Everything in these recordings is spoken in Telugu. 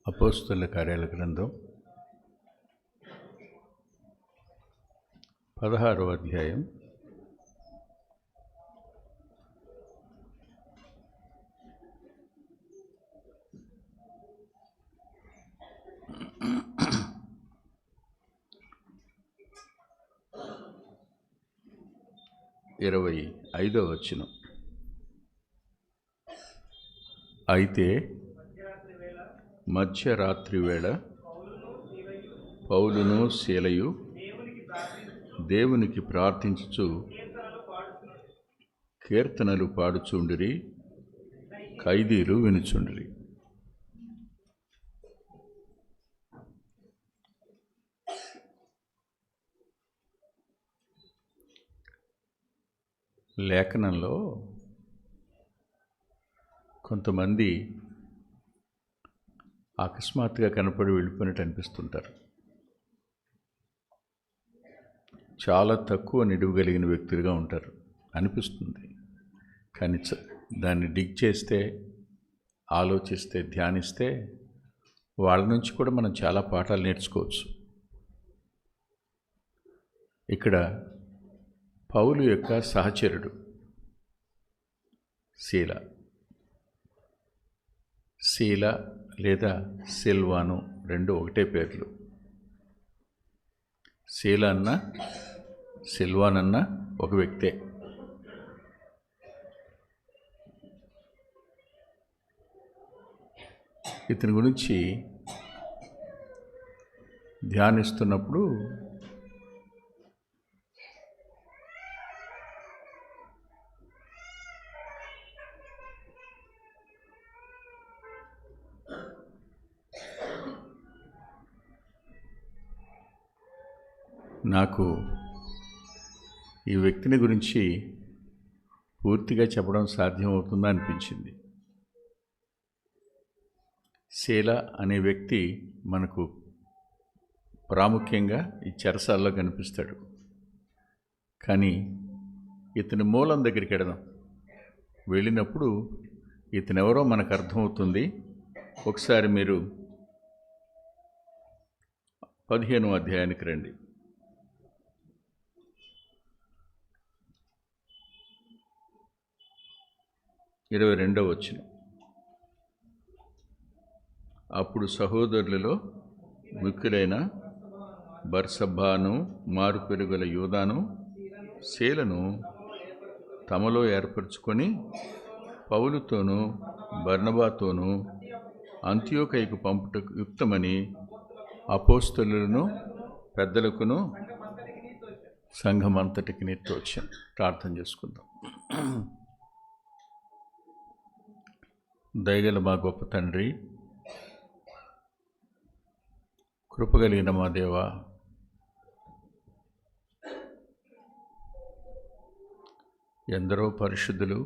అపోస్తలుల కార్యాల గ్రంథం 16వ అధ్యాయం 25వ వచనం. అయితే మధ్యరాత్రి వేళ పౌలును శీలయు దేవునికి ప్రార్థించుచు కీర్తనలు పాడుచుండిరి, ఖైదీలు వినుచుండిరి. లేఖనంలో కొంతమంది అకస్మాత్తుగా కనపడి వెళ్ళిపోయినట్టు అనిపిస్తుంటారు. చాలా తక్కువ నిడువు కలిగిన వ్యక్తులుగా ఉంటారు అనిపిస్తుంది. కానీ దాన్ని డిగ్ చేస్తే, ఆలోచిస్తే, ధ్యానిస్తే వాళ్ళ నుంచి కూడా మనం చాలా పాఠాలు నేర్చుకోవచ్చు. ఇక్కడ పౌలు యొక్క సహచరుడు శీల లేదా సిల్వాను, రెండు ఒకటే పేర్లు. శీల అన్న సిల్వాన్ అన్న ఒక వ్యక్తే. ఇతని గురించి ధ్యానిస్తున్నప్పుడు నాకు ఈ వ్యక్తిని గురించి పూర్తిగా చెప్పడం సాధ్యమవుతుందా అనిపించింది. శీల అనే వ్యక్తి మనకు ప్రాముఖ్యంగా ఈ చెరసాల్లో కనిపిస్తాడు. కానీ ఇతని మూలం దగ్గరికి వెళ్ళినప్పుడు ఇతనెవరో మనకు అర్థమవుతుంది. ఒకసారి మీరు 15వ అధ్యాయానికి రండి. 22వ వచనం. అప్పుడు సహోదరులలో ముఖ్యులైన బర్సబ్బాను, మారుపెరుగల యూదాను, శీలను తమలో ఏర్పరచుకొని పౌలుతోనూ బర్నబాతోనూ అంతియోకయకు పంపుటకు యుక్తమని అపోస్తలులను పెద్దలకును సంఘమంతటికి తోచాను. ప్రార్థన చేసుకుందాం. దయగల మా గొప్ప తండ్రి, కృపగలిగిన మా దేవ, ఎందరో పరిశుద్ధులు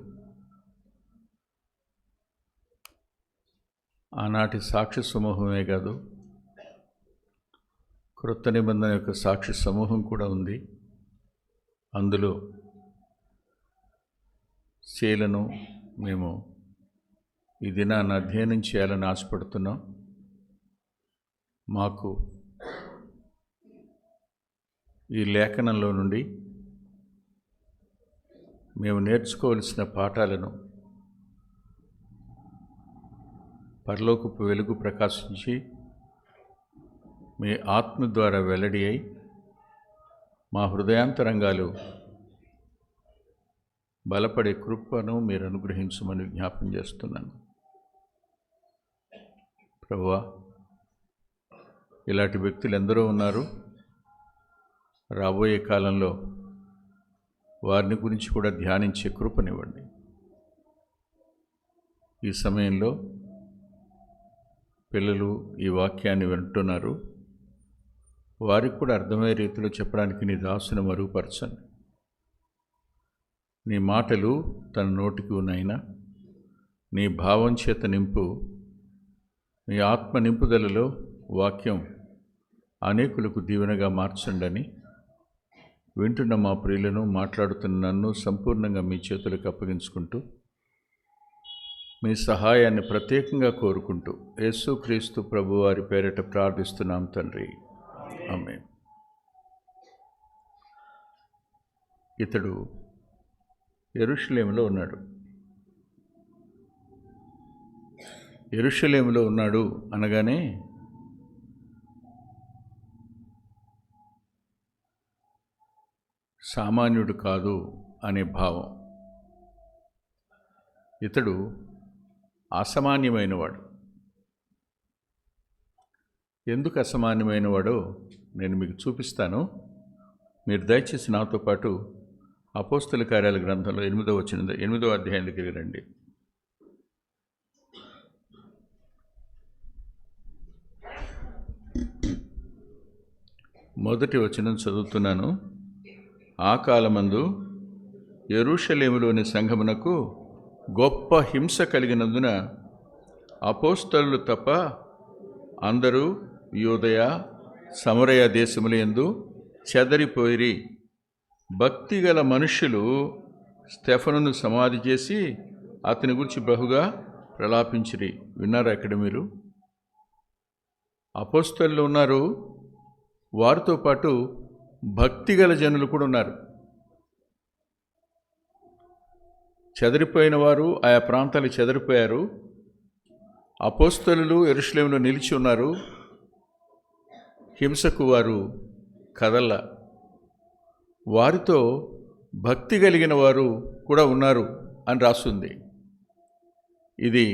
ఆనాటి సాక్షి సమూహమే కాదు, క్రొత్త నిబంధన యొక్క సాక్షి సమూహం కూడా ఉంది. అందులో శీలను మేము ఈ దినాన్ని అధ్యయనం చేయాలని ఆశపడుతున్నాం. మాకు ఈ లేఖనంలో నుండి మేము నేర్చుకోవలసిన పాఠాలను పరలోకపు వెలుగు ప్రకాశించి మీ ఆత్మ ద్వారా వెల్లడి అయి మా హృదయాంతరంగాలు బలపడే కృపను మీరు అనుగ్రహించమని జ్ఞాపం చేస్తున్నాను. ప్రభువా, ఇలాంటి వ్యక్తులు ఎందరో ఉన్నారు. రాబోయే కాలంలో వారిని గురించి కూడా ధ్యానించే కృపనివ్వండి. ఈ సమయంలో పిల్లలు ఈ వాక్యాన్ని వింటున్నారు. వారికి కూడా అర్థమయ్యే రీతిలో చెప్పడానికి నీ దాసుని మరుగుపరచండి. నీ మాటలు తన నోటికి ఉన్నాయినా నీ భావం చేత నింపు. నీ ఆత్మ నింపుదలలో వాక్యం అనేకులకు దీవెనగా మార్చండి. వింటున్న మా ప్రియులను, మాట్లాడుతున్న నన్ను సంపూర్ణంగా మీ చేతులకు అప్పగించుకుంటూ మీ సహాయాన్ని ప్రత్యేకంగా కోరుకుంటూ యేసుక్రీస్తు ప్రభువారి పేరిట ప్రార్థిస్తున్నాం తండ్రి, ఆమేన్. ఇతడు యెరూషలేములో ఉన్నాడు. యెరూషలేములో ఉన్నాడు అనగానే సామాన్యుడు కాదు అనే భావం. ఇతడు అసామాన్యమైనవాడు. ఎందుకు అసామాన్యమైనవాడో నేను మీకు చూపిస్తాను. మీరు దయచేసి నాతో పాటు అపోస్తల కార్యాల గ్రంథంలో 8వ అధ్యాయం దగ్గరికి రండి. మొదటి వచనం చదువుతున్నాను. ఆ కాలమందు యెరూషలేములోని సంఘమునకు గొప్ప హింస కలిగినందున అపోస్తలులు తప్ప అందరూ యూదయ సమరయ దేశములందు చెదరిపోయిరి. భక్తిగల మనుష్యులు స్టెఫనును సమాధి చేసి అతని గురించి బహుగా ప్రలాపించిరి. విన్నారా ఇక్కడ మీరు? అపోస్తలులు ఉన్నారు, వారితో పాటు భక్తిగల జనులు కూడా ఉన్నారు. చెదరిపోయిన వారు ఆయా ప్రాంతాలకు చెదరిపోయారు. అపోస్తలులు యెరూషలేములో నిలిచి ఉన్నారు. హింసకు వారు కదల్ల. వారితో భక్తి కలిగిన వారు కూడా ఉన్నారు అని రాస్తుంది. ఇది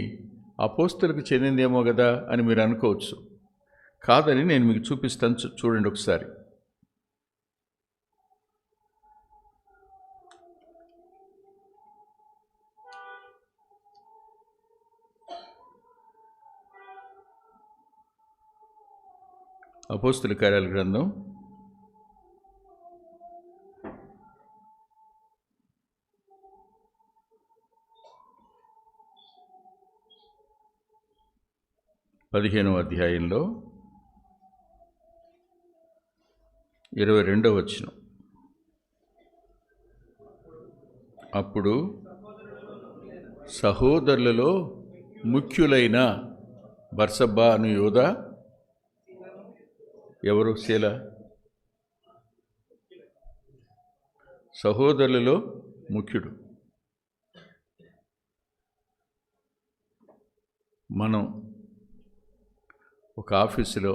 అపోస్తలులకు చెందిందేమో కదా అని మీరు అనుకోవచ్చు. కాదని నేను మీకు చూపిస్తాను, చూడండి ఒకసారి. అపోస్తల కార్యాల గ్రంథం 15వ అధ్యాయంలో 22వ వచనం. అప్పుడు సహోదరులలో ముఖ్యులైన బర్సబ్బా అను యోధ, ఎవరు? శీల. సహోదరులలో ముఖ్యుడు. మనం ఒక ఆఫీసులో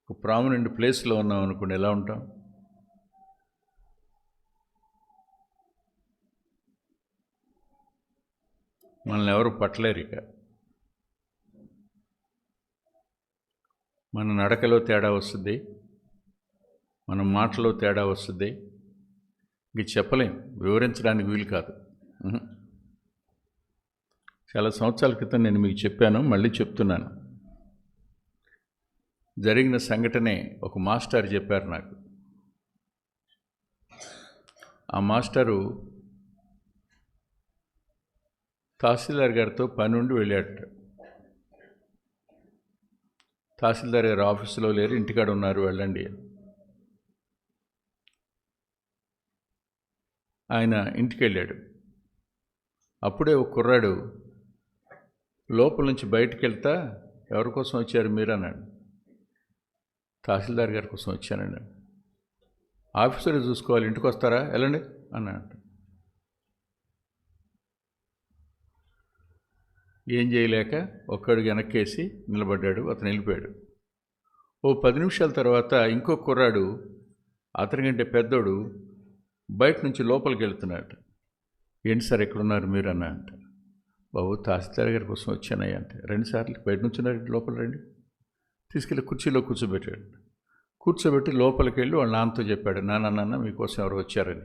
ఒక ప్రామినెంట్ ప్లేస్లో ఉన్నాం అనుకోండి, ఎలా ఉంటాం? మనల్ని ఎవరు పట్టలేరు. ఇక మన నడకలో తేడా వస్తుంది, మన మాటలో తేడా వస్తుంది. ఇంక చెప్పలేం, వివరించడానికి వీలు కాదు. చాలా సంవత్సరాల క్రితం నేను మీకు చెప్పాను, మళ్ళీ చెప్తున్నాను. జరిగిన సంఘటనే ఒక మాస్టర్ చెప్పారు నాకు. ఆ మాస్టరు తహసీల్దార్ గారితో పని ఉండి వెళ్ళాడట. తహసీల్దార్ గారు ఆఫీసులో లేరు, ఇంటికాడ ఉన్నారు, వెళ్ళండి. ఆయన ఇంటికి వెళ్ళాడు. అప్పుడే ఒక కుర్రాడు లోపల నుంచి బయటికి వెళ్తా, ఎవరి కోసం వచ్చారు మీరు అన్నాడు. తహసీల్దార్ గారి కోసం వచ్చానండి. ఆఫీసర్ చూసుకోవాలి, ఇంటికి వస్తారా, వెళ్ళండి అన్నాడు. ఏం చేయలేక ఒక్కడికి వెనక్కేసి నిలబడ్డాడు. అతను వెళ్ళిపోయాడు. ఓ 10 నిమిషాల తర్వాత ఇంకో కుర్రాడు, అతనికంటే పెద్దోడు, బయట నుంచి లోపలికి వెళ్తున్నాడు. ఏంటి సార్ ఎక్కడున్నారు మీరు అన్నా అంట. బాబు తహసీల్దార్ గారి కోసం వచ్చానయ్యా అంటే. 2 సార్లు బయట నుంచి లోపల రండి. తీసుకెళ్ళి కుర్చీలో కూర్చోబెట్టాడు. కూర్చోబెట్టి లోపలికి వెళ్ళి వాళ్ళ నాన్నతో చెప్పాడు, నాన్న మీకోసం ఎవరు వచ్చారని.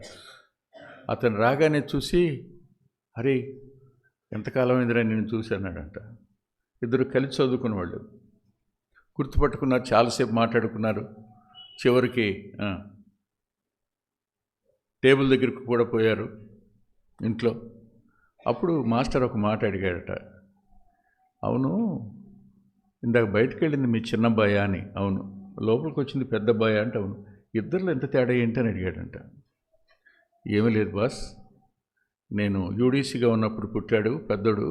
అతను రాగానే చూసి, అరే ఎంతకాలం అయిందిరా నేను చూశానాడంట. ఇద్దరు కలిసి చదువుకున్న వాళ్ళు, గుర్తుపట్టుకున్నారు, చాలాసేపు మాట్లాడుకున్నారు. చివరికి టేబుల్ దగ్గరికి కూడా పోయారు ఇంట్లో. అప్పుడు మాస్టర్ ఒక మాట అడిగాడట, అవును ఇందాక బయటకు వెళ్ళింది మీ చిన్నబ్బాయా అని. అవును. లోపలికి వచ్చింది పెద్ద అబ్బాయా అంటే. అవును. ఇద్దరిలో ఎంత తేడా ఏంటి అని అడిగాడంట. ఏమీ లేదు బాస్, నేను యూడీసీగా ఉన్నప్పుడు పుట్టాడు పెద్దోడు,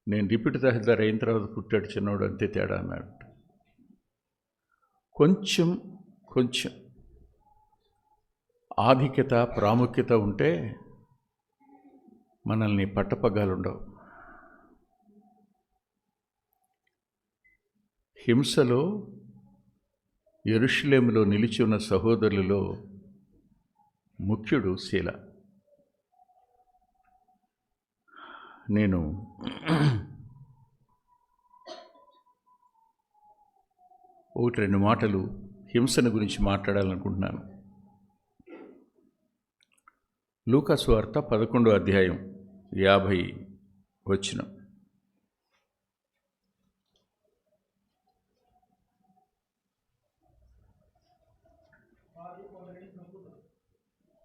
నేను డిప్యూటీ తహసీల్దార్ అయిన తర్వాత పుట్టాడు చిన్నోడు, అంతే తేడా అన్నాడు. కొంచెం కొంచెం ఆధిక్యత ప్రాముఖ్యత ఉంటే మనల్ని పట్టపగ్గాలుండవు. హింసలో యెరూషలేములో నిలిచి ఉన్న సహోదరులలో ముఖ్యుడు శీల. నేను ఒకటి రెండు మాటలు హింసను గురించి మాట్లాడాలనుకుంటున్నాను. లూకా సువార్త 11వ అధ్యాయం 50 వచనం.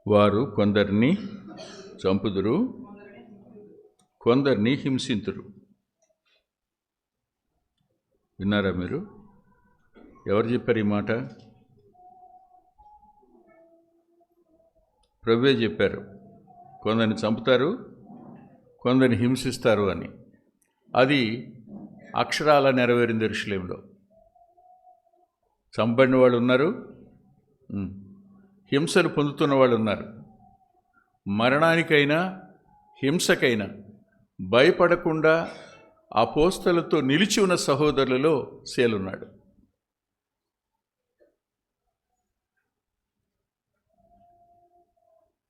వారు కొందరిని చంపుదురు, కొందరిని హింసింతురు. విన్నారా మీరు? ఎవరు చెప్పారు ఈ మాట? ప్రభువే చెప్పారు. కొందరిని చంపుతారు, కొందరిని హింసిస్తారు అని. అది అక్షరాల నెరవేరింది యెరూషలేములో. చంపబడిన వాళ్ళు ఉన్నారు, హింసలు పొందుతున్న వాళ్ళు ఉన్నారు. మరణానికైనా హింసకైనా భయపడకుండా అపోస్తలులతో నిలిచి ఉన్న సహోదరులలో శీలున్నాడు.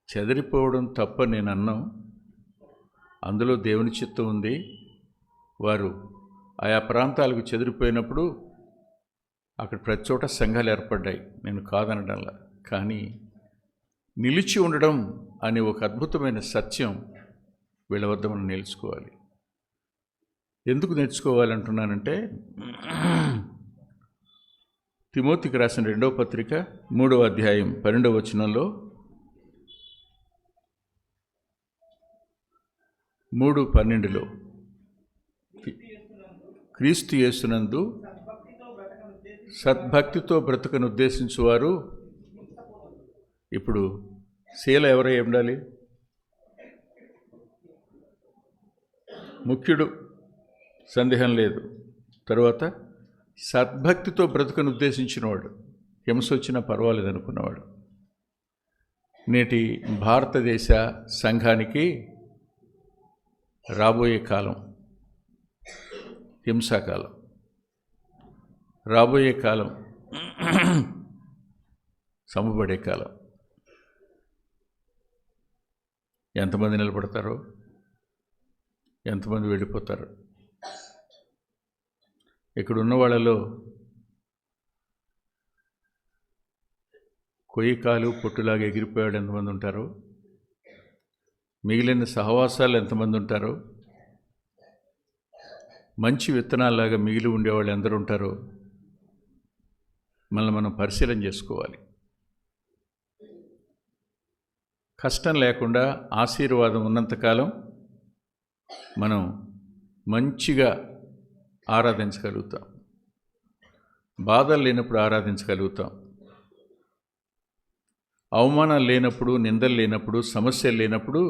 చెదిరిపోవడం తప్ప నేను అన్నాం, అందులో దేవుని చిత్తం ఉంది. వారు ఆయా ప్రాంతాలకు చెదిరిపోయినప్పుడు అక్కడ ప్రతి చోట సంఘాలు ఏర్పడ్డాయి, నేను కాదనడంలా. కానీ నిలిచి ఉండడం అనే ఒక అద్భుతమైన సత్యం వీళ్ళ వద్ద మనం నేర్చుకోవాలి. ఎందుకు నేర్చుకోవాలంటున్నానంటే, తిమోతికి రాసిన 2వ పత్రిక 3వ అధ్యాయం 12వ వచనంలో 3:12 క్రీస్తు యేసునందు సద్భక్తితో బ్రతుకను ఉద్దేశించువారు. ఇప్పుడు శీల ఎవరై ఉండాలి? ముఖ్యుడు, సందేహం లేదు. తర్వాత సద్భక్తితో బ్రతుకను ఉద్దేశించినవాడు, హింస వచ్చినా పర్వాలేదు అనుకున్నవాడు. నేటి భారతదేశ సంఘానికి రాబోయే కాలం హింసాకాలం, రాబోయే కాలం సమబడే కాలం. ఎంతమంది నిలబడతారో, ఎంతమంది వెళ్ళిపోతారో. ఇక్కడ ఉన్న వాళ్ళలో కొయ్యకాలు పొట్టులాగా ఎగిరిపోయాడు ఎంతమంది ఉంటారో, మిగిలిన సహవాసాలు ఎంతమంది ఉంటారో, మంచి విత్తనాల్లాగా మిగిలి ఉండేవాళ్ళు ఎందరు ఉంటారో మనల్ని మనం పరిశీలన చేసుకోవాలి. కష్టం లేకుండా ఆశీర్వాదం ఉన్నంతకాలం మనం మంచిగా ఆరాధించగలుగుతాం. బాధలు లేనప్పుడు ఆరాధించగలుగుతాం. అవమానాలు లేనప్పుడు, నిందలు లేనప్పుడు, సమస్యలు లేనప్పుడు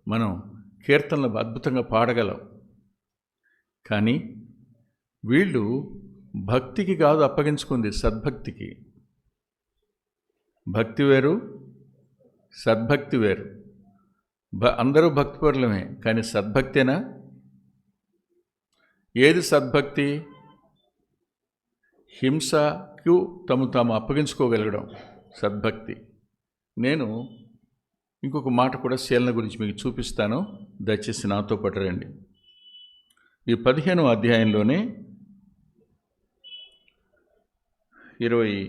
మనం కీర్తనలు అద్భుతంగా పాడగలం. కానీ వీళ్ళు భక్తికి కాదు అప్పగించుకుంది, సద్భక్తికి. భక్తి వేరు, సద్భక్తి వేరు. అందరూ భక్తిపరులమే, కానీ సద్భక్తేనా? ఏది సద్భక్తి? హింసకు తాము అప్పగించుకోగలగడం సద్భక్తి. నేను ఇంకొక మాట కూడా శీలన గురించి మీకు చూపిస్తాను, దయచేసి నాతో పాటు రండి. ఈ 15వ అధ్యాయంలోనే 20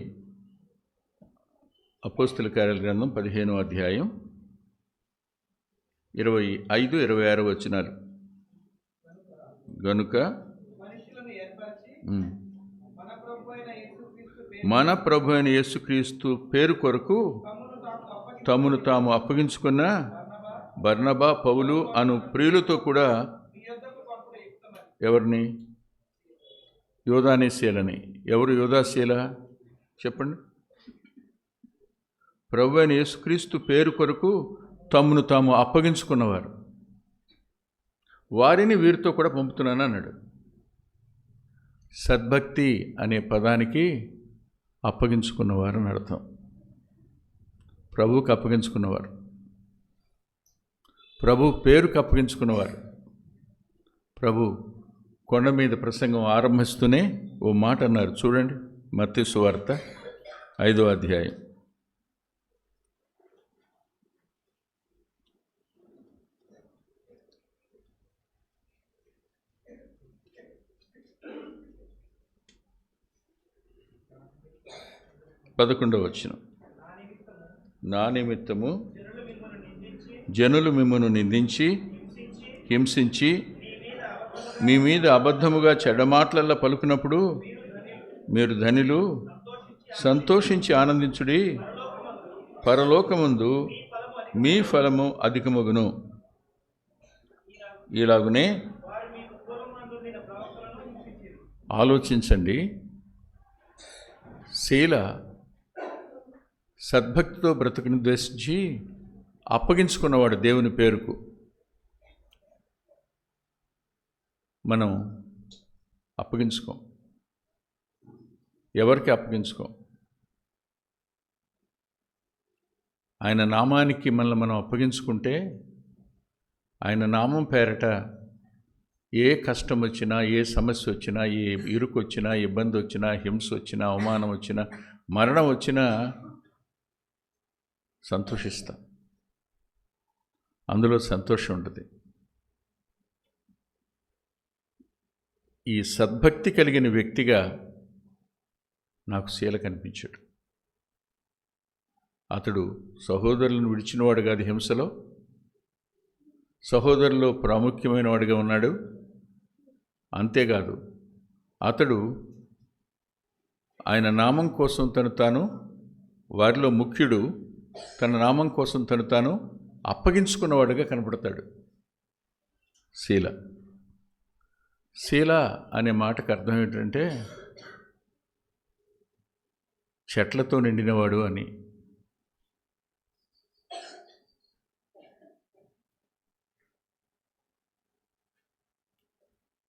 అపోస్తల కార్యాల గ్రంథం 15వ అధ్యాయం 25-26 వచనాలు. గనుక మన ప్రభు అయిన యేసుక్రీస్తు పేరు కొరకు తమను తాము అప్పగించుకున్న బర్నబా, పౌలు అను ప్రియులతో కూడా ఎవరిని? యోధానే శీలని. ఎవరు యోధాశీల చెప్పండి? ప్రభు అయిన యేసుక్రీస్తు పేరు కొరకు తమ్మును తాము అప్పగించుకున్నవారు, వారిని వీరితో కూడా పంపుతున్నాను అన్నాడు. సద్భక్తి అనే పదానికి అప్పగించుకున్నవారు అని అర్థం. ప్రభువుకి అప్పగించుకున్నవారు, ప్రభు పేరుకు అప్పగించుకున్నవారు. ప్రభు కొండ మీద ప్రసంగం ఆరంభిస్తూనే ఓ మాట అన్నారు, చూడండి. మత్తయి సువార్త 5వ అధ్యాయం. పదకొండవ వచనం. నా నిమిత్తము జనులు మిమ్మను నిందించి హింసించి మీ మీద అబద్ధముగా చెడ్డమాటలల్లా పలుకున్నప్పుడు మీరు ధనిలు, సంతోషించి ఆనందించుడి, పరలోకమందు మీ ఫలము అధికమగును. ఇలాగునే ఆలోచించండి. శీల సద్భక్తితో బ్రతుకుని ఉద్దేశించి అప్పగించుకున్నవాడు దేవుని పేరుకు. మనం అప్పగించుకోం, ఎవరికి అప్పగించుకోం. ఆయన నామానికి మనల్ని మనం అప్పగించుకుంటే ఆయన నామం పేరట ఏ కష్టం వచ్చినా, ఏ సమస్య వచ్చినా, ఏ ఇరుకు వచ్చినా, ఇబ్బంది వచ్చినా, హింస వచ్చినా, అవమానం వచ్చినా, మరణం వచ్చినా సంతోషిస్తాం. అందులో సంతోషం ఉంటుంది. ఈ సద్భక్తి కలిగిన వ్యక్తిగా నాకు శీల కనిపించాడు. అతడు సహోదరులను విడిచినవాడు కాదు, హింసలో సహోదరుల్లో ప్రాముఖ్యమైన వాడిగా ఉన్నాడు. అంతేకాదు, అతడు ఆయన నామం కోసం తాను వారిలో ముఖ్యుడు, తన నామం కోసం తాను అప్పగించుకున్నవాడుగా కనపడతాడు. శీల. శీల అనే మాటకు అర్థం ఏంటంటే చెట్లతో నిండినవాడు అని.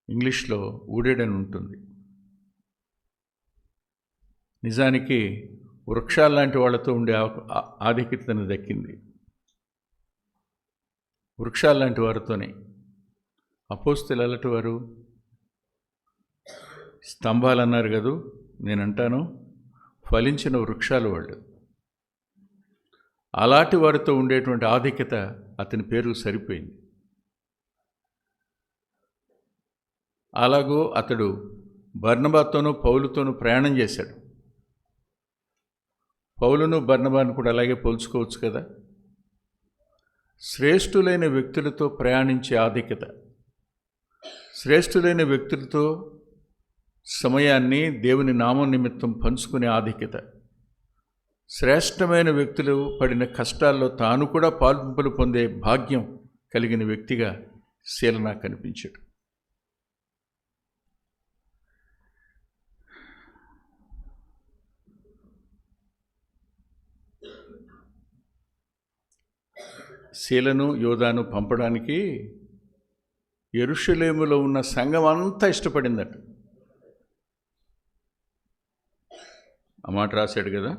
ఇంగ్లీష్లో వుడెడ్ అని ఉంటుంది. నిజానికి వృక్షాల్లాంటి వాళ్ళతో ఉండే ఆధిక్యతను దక్కింది. వృక్షాల్లాంటి వారితోనే. అపోస్తలులు ఎలాంటి వారు? స్తంభాలు అన్నారు కదూ, నేనంటాను ఫలించిన వృక్షాలు వాళ్ళు. అలాంటి వారితో ఉండేటువంటి ఆధిక్యత అతని పేరుకు సరిపోయింది. అలాగూ అతడు బర్నబాతోనూ పౌలుతోనూ ప్రయాణం చేశాడు. పౌలును బర్నబాను కూడా అలాగే పోల్చుకోవచ్చు కదా. శ్రేష్ఠులైన వ్యక్తులతో ప్రయాణించే ఆధిక్యత, శ్రేష్ఠులైన వ్యక్తులతో సమయాన్ని దేవుని నామం నిమిత్తం పంచుకునే ఆధిక్యత, శ్రేష్టమైన వ్యక్తులు పడిన కష్టాల్లో తాను కూడా పాల్పంపులు పొందే భాగ్యం కలిగిన వ్యక్తిగా శీల నాకు కనిపించాడు. శీలను యోధాను పంపడానికి యెరూషలేములో ఉన్న సంఘం అంతా ఇష్టపడిందట. ఆ మాట రాశాడు కదా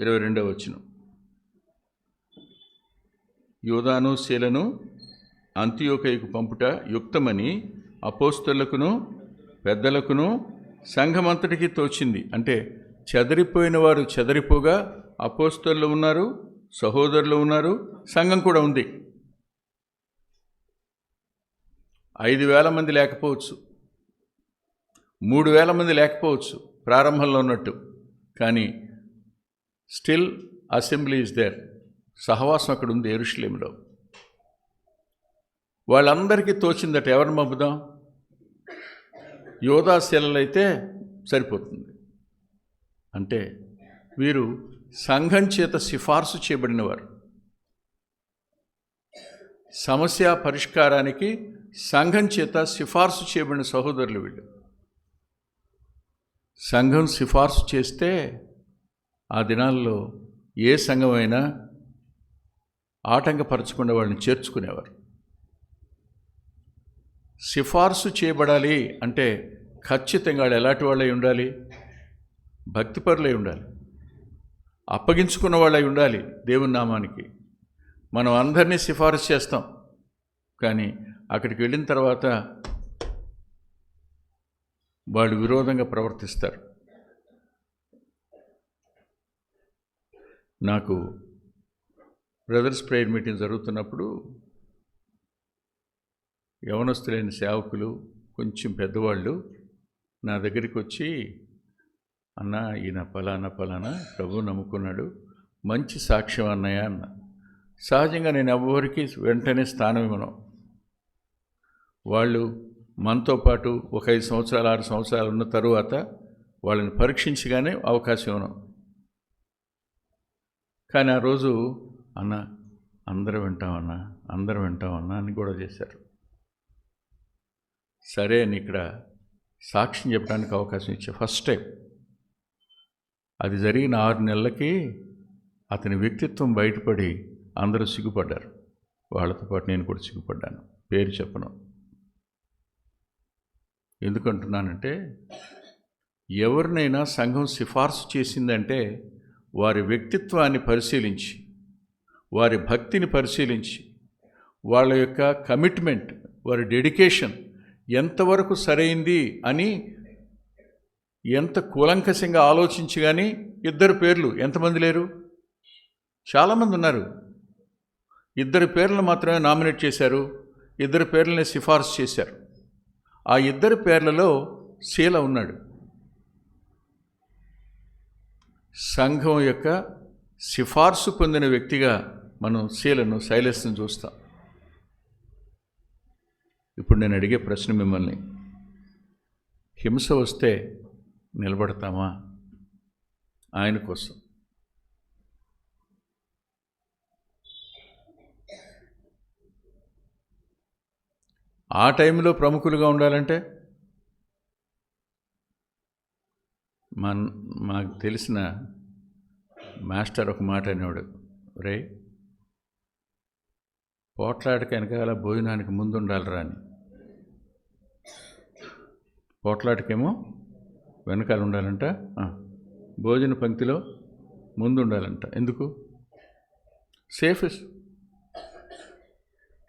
22వ వచనం. యోధాను శీలను అంతియోకయకు పంపుట యుక్తమని అపోస్తలులకును పెద్దలకును సంఘమంతటికి తోచింది. అంటే చెదరిపోయిన వారు చెదరిపోగా అపోస్తలులు ఉన్నారు, సహోదరులు ఉన్నారు, సంఘం కూడా ఉంది. 5,000 మంది లేకపోవచ్చు, 3,000 మంది లేకపోవచ్చు ప్రారంభంలో ఉన్నట్టు, కానీ స్టిల్ అసెంబ్లీ ఈజ్ దేర్. సహవాసం అక్కడ ఉంది యెరూషలేములో. వాళ్ళందరికీ తోచిందట, ఎవరిని పంపుదాం? యోధా శీలలైతే సరిపోతుంది. అంటే వీరు సంఘం చేత సిఫార్సు చేయబడినవారు. సమస్య పరిష్కారానికి సంఘం చేత సిఫార్సు చేయబడిన సహోదరులు వీళ్ళు. సంఘం సిఫార్సు చేస్తే ఆ దినాల్లో ఏ సంఘమైనా ఆటంకపరచకుండా వాళ్ళని చేర్చుకునేవారు. సిఫార్సు చేయబడాలి అంటే ఖచ్చితంగా వాళ్ళు ఎలాంటి వాళ్ళై ఉండాలి? భక్తిపరులై ఉండాలి, అప్పగించుకున్న వాళ్ళై ఉండాలి దేవుని నామానికి. మనం అందరినీ సిఫారసు చేస్తాం, కానీ అక్కడికి వెళ్ళిన తర్వాత వాళ్ళు విరోధంగా ప్రవర్తిస్తారు. నాకు బ్రదర్స్ ప్రేయర్ మీటింగ్ జరుగుతున్నప్పుడు యవనస్తులైన సేవకులు, కొంచెం పెద్దవాళ్ళు నా దగ్గరికి వచ్చి, అన్న ఈయన పలానా ప్రభు నమ్ముకున్నాడు, మంచి సాక్ష్యం అన్నయ్య అన్న. సహజంగా నేను ఎవరికి వెంటనే స్థానం ఇవ్వను. వాళ్ళు మనతో పాటు ఒక 5 సంవత్సరాలు 6 సంవత్సరాలు ఉన్న తరువాత వాళ్ళని పరీక్షించగానే అవకాశం ఇవ్వను. కానీ ఆ రోజు అన్న అందరం వింటామన్నా అని కూడా చేశారు. సరే అని ఇక్కడ సాక్ష్యం చెప్పడానికి అవకాశం ఇచ్చా. ఫస్ట్ టైం అది జరిగిన 6 నెలలకి అతని వ్యక్తిత్వం బయటపడి అందరూ సిగ్గుపడ్డారు. వాళ్ళతో పాటు నేను కూడా సిగ్గుపడ్డాను. పేరు చెప్పను. ఎందుకంటున్నానంటే, ఎవరినైనా సంఘం సిఫార్సు చేసిందంటే వారి వ్యక్తిత్వాన్ని పరిశీలించి, వారి భక్తిని పరిశీలించి, వాళ్ళ యొక్క కమిట్మెంట్, వారి డెడికేషన్ ఎంతవరకు సరైంది అని ఎంత కూలంకషంగా ఆలోచించి. కానీ 2 పేర్లు ఎంతమంది లేరు? చాలామంది ఉన్నారు. 2 పేర్లను మాత్రమే నామినేట్ చేశారు, 2 పేర్లనే సిఫార్సు చేశారు. ఆ 2 పేర్లలో శీల ఉన్నాడు. సంఘం యొక్క సిఫార్సు పొందిన వ్యక్తిగా మనం సైలస్ను చూస్తాం. ఇప్పుడు నేను అడిగే ప్రశ్న మిమ్మల్ని, హింస వస్తే నిలబడతామా ఆయన కోసం? ఆ టైంలో ప్రముఖులుగా ఉండాలంటే మాకు తెలిసిన మాస్టర్ ఒక మాట అనేవాడు, రే పోట్లాటకి వెనకాల భోజనానికి ముందు ఉండాలిరా అని. పోట్లాటకేమో వెనకాల ఉండాలంట, భోజన పంక్తిలో ముందు ఉండాలంట. ఎందుకు? సేఫెస్ట్.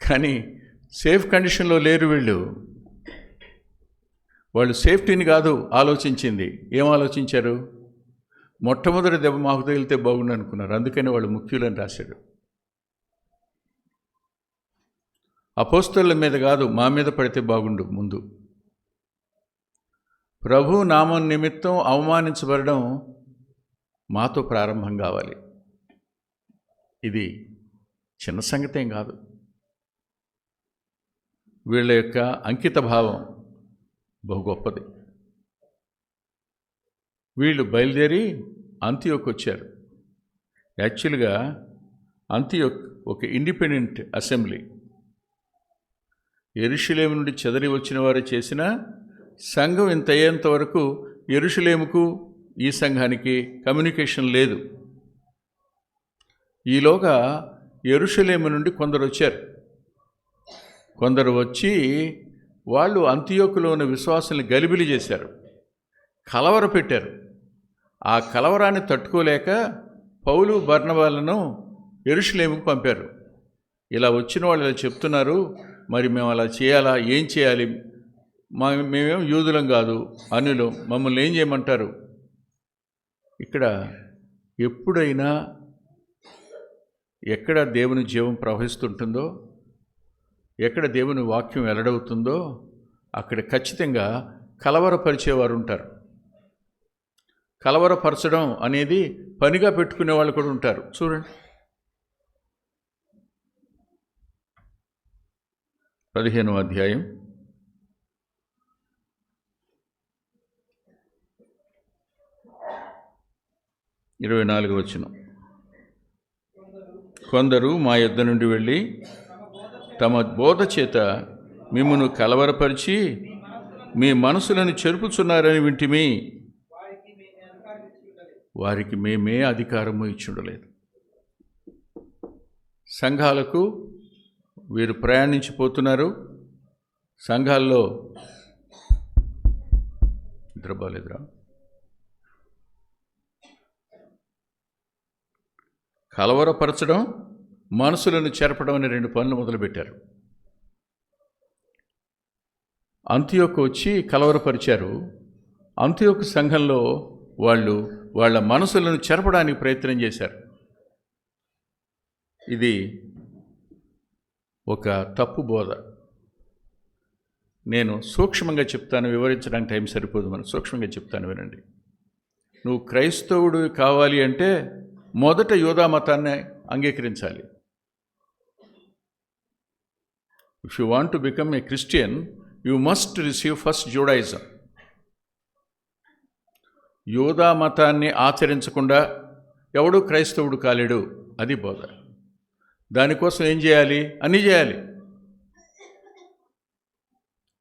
కానీ సేఫ్ కండిషన్లో లేరు వీళ్ళు. వాళ్ళు సేఫ్టీని కాదు ఆలోచించింది. ఏం ఆలోచించారు? మొట్టమొదటి దెబ్బ మాకు తగిలితే బాగుండు అనుకున్నారు. అందుకని వాళ్ళు ముఖ్యులని రాశాడు. అపోస్తలుల మీద కాదు, మా మీద పడితే బాగుండు ముందు. ప్రభు నామం నిమిత్తం అవమానించబడడం మాతో ప్రారంభం కావాలి. ఇది చిన్న సంగతేం కాదు. వీళ్ళ యొక్క అంకిత భావం బహు గొప్పది. వీళ్ళు బయలుదేరి అంతియోకు వచ్చారు. యాక్చువల్గా అంతియోక్ ఒక ఇండిపెండెంట్ అసెంబ్లీ. యెరూషలేము నుండి చెదరి వచ్చిన వారు చేసిన సంఘం ఇంత అయ్యేంత వరకు యెరూషలేముకు ఈ సంఘానికి కమ్యూనికేషన్ లేదు. ఈలోగా యెరూషలేము నుండి కొందరు వచ్చారు. కొందరు వచ్చి వాళ్ళు అంతియోకులో ఉన్న విశ్వాసాలను గలిబిలి చేశారు, కలవర పెట్టారు. ఆ కలవరాన్ని తట్టుకోలేక పౌలు బర్నబాలను యెరూషలేముకు పంపారు. ఇలా వచ్చిన వాళ్ళు ఇలా చెప్తున్నారు, మరి మేము అలా చేయాలా? ఏం చేయాలి? మేమేం యూదులం కాదు, అన్యులం, మమ్మల్ని ఏం చేయమంటారు? ఇక్కడ ఎప్పుడైనా ఎక్కడ దేవుని జీవం ప్రవహిస్తుంటుందో, ఎక్కడ దేవుని వాక్యం వెల్లడవుతుందో అక్కడ ఖచ్చితంగా కలవరపరిచేవారు ఉంటారు. కలవరపరచడం అనేది పనిగా పెట్టుకునే వాళ్ళు కూడా ఉంటారు. చూడండి, 15వ అధ్యాయం 24వ వచనం. కొందరు మా యొద్ద నుండి వెళ్ళి తమ బోధ చేత మిమ్మును కలవరపరిచి మీ మనసులను చెరుపుచున్నారని వింటిమి. వారికి మేమే అధికారము ఇచ్చుండలేదు. సంఘాలకు వీరు ప్రయాణించిపోతున్నారు. సంఘాల్లో నిద్రబాలేదురా, కలవరపరచడం, మనసులను చెరపడం అనే 2 పనులు మొదలుపెట్టారు. అంతియోకు వచ్చి కలవరపరిచారు. అంతియోకు సంఘంలో వాళ్ళు వాళ్ళ మనసులను చెరపడానికి ప్రయత్నం చేశారు. ఇది ఒక తప్పు బోధ. నేను సూక్ష్మంగా చెప్తాను, వివరించడానికి టైం సరిపోదు, మనం సూక్ష్మంగా చెప్తాను, వినండి. నువ్వు క్రైస్తవుడు కావాలి అంటే మొదట యూదా మతాన్ని అంగీకరించాలి. If you want to become a Christian, you must receive first Judaism. యూదా మతాన్ని ఆచరించకుండా ఎవడు క్రైస్తవుడు కాలేడు, అది బోధ. దానికోసం ఏం చేయాలి? అన్నీ చేయాలి.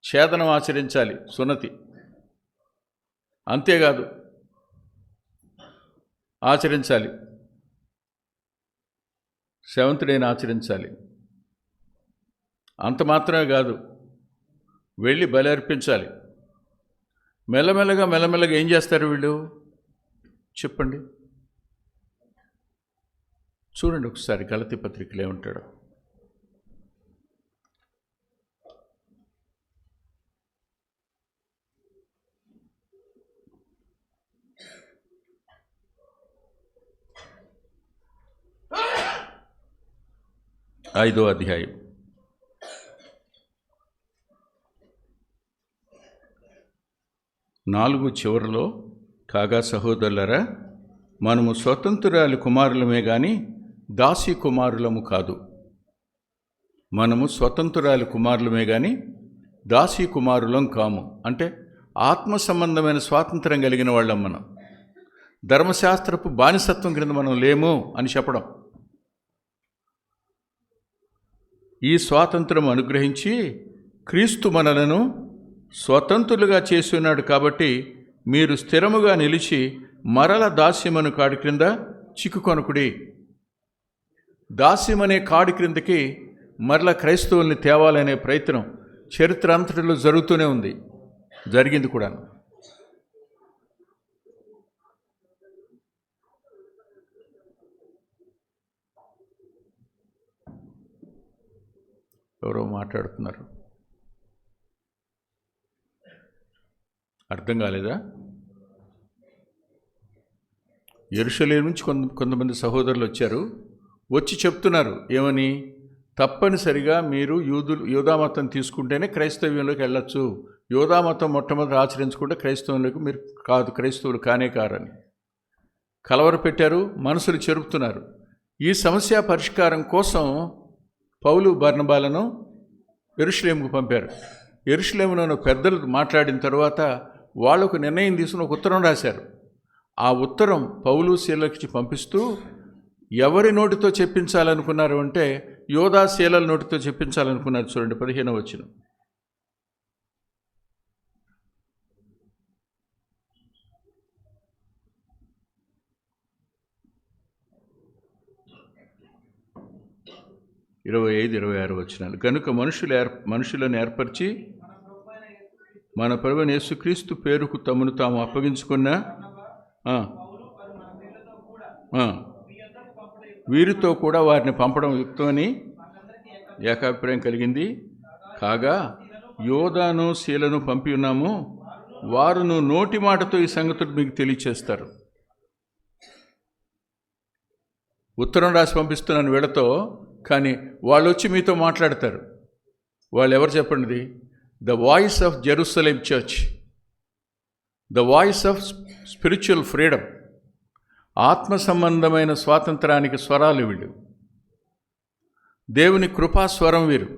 ఛేదనం ఆచరించాలి, సున్నతి. అంతేకాదు, ఆచరించాలి, 7th డేని ఆచరించాలి. అంత మాత్రమే కాదు, వెళ్ళి బలి అర్పించాలి. మెల్లమెల్లగా ఏం చేస్తారు వీళ్ళు చెప్పండి? చూడండి ఒకసారి గలతీ పత్రికలో ఏమంటాడు. ఐదో అధ్యాయం 4 చివరిలో, కాగా సహోదరులరా, మనము స్వతంత్రురాలి కుమారులమే గాని దాసి కుమారులము కాదు. మనము స్వతంత్రురాలి కుమారులమే గాని దాసి కుమారులం కాము. అంటే ఆత్మ సంబంధమైన స్వాతంత్రం కలిగిన వాళ్ళం మనం. ధర్మశాస్త్రపు బానిసత్వం క్రింద మనం లేము అని చెప్పడం. ఈ స్వాతంత్రం అనుగ్రహించి క్రీస్తు మనలను స్వతంత్రులుగా చేసి ఉన్నాడు. కాబట్టి మీరు స్థిరముగా నిలిచి మరల దాస్యమను కాడి క్రింద చిక్కుకొనకుడి. దాస్యమనే కాడి క్రిందకి మరల క్రైస్తవుల్ని తేవాలనే ప్రయత్నం చరిత్ర అంతటిలో జరుగుతూనే ఉంది, జరిగింది కూడా. ఎవరో మాట్లాడుతున్నారు, అర్థం కాలేదా? యెరూషలేము నుంచి కొంతమంది సహోదరులు వచ్చారు. వచ్చి చెప్తున్నారు ఏమని? తప్పనిసరిగా మీరు యూదామతం తీసుకుంటేనే క్రైస్తవ్యంలోకి వెళ్ళొచ్చు. యూదామతం మొట్టమొదటి ఆచరించుకుంటే క్రైస్తవంలోకి మీరు కాదు, క్రైస్తవులు కానే కారని కలవర పెట్టారు, మనసులు చెరుపుతున్నారు. ఈ సమస్య పరిష్కారం కోసం పౌలు బర్నబాలను యెరూషలేముకు పంపారు. యెరూషలేములో పెద్దలు మాట్లాడిన తర్వాత వాళ్ళకు నిర్ణయం తీసుకుని ఒక ఉత్తరం రాశారు. ఆ ఉత్తరం పౌలు శీలకి పంపిస్తూ ఎవరి నోటితో చెప్పించాలనుకున్నారు అంటే యోధా శీలల నోటితో చెప్పించాలనుకున్నారు. చూడండి 15వ వచనం. ఇరవై 26 వచనాలు. కనుక మనుషులను ఏర్పరిచి మన ప్రభువైన యేసుక్రీస్తు పేరుకు తమను తాము అప్పగించుకున్న వీరితో కూడా వారిని పంపడం యుక్తమని ఏకాభిప్రాయం కలిగింది. కాగా యోధాను శీలను పంపి ఉన్నాము, వారును నోటి మాటతో ఈ సంగతులు మీకు తెలియచేస్తారు. ఉత్తరం రాసి పంపిస్తున్నాను వీళ్ళతో, కానీ వాళ్ళు వచ్చి మీతో మాట్లాడతారు. వాళ్ళు ఎవరు చెప్పండి? The voice of Jerusalem church, the voice of spiritual freedom, ఆత్మ సంబంధమైన స్వాతంత్రానికి స్వరాలు వీళ్ళు. దేవుని కృపా స్వరం వీరు.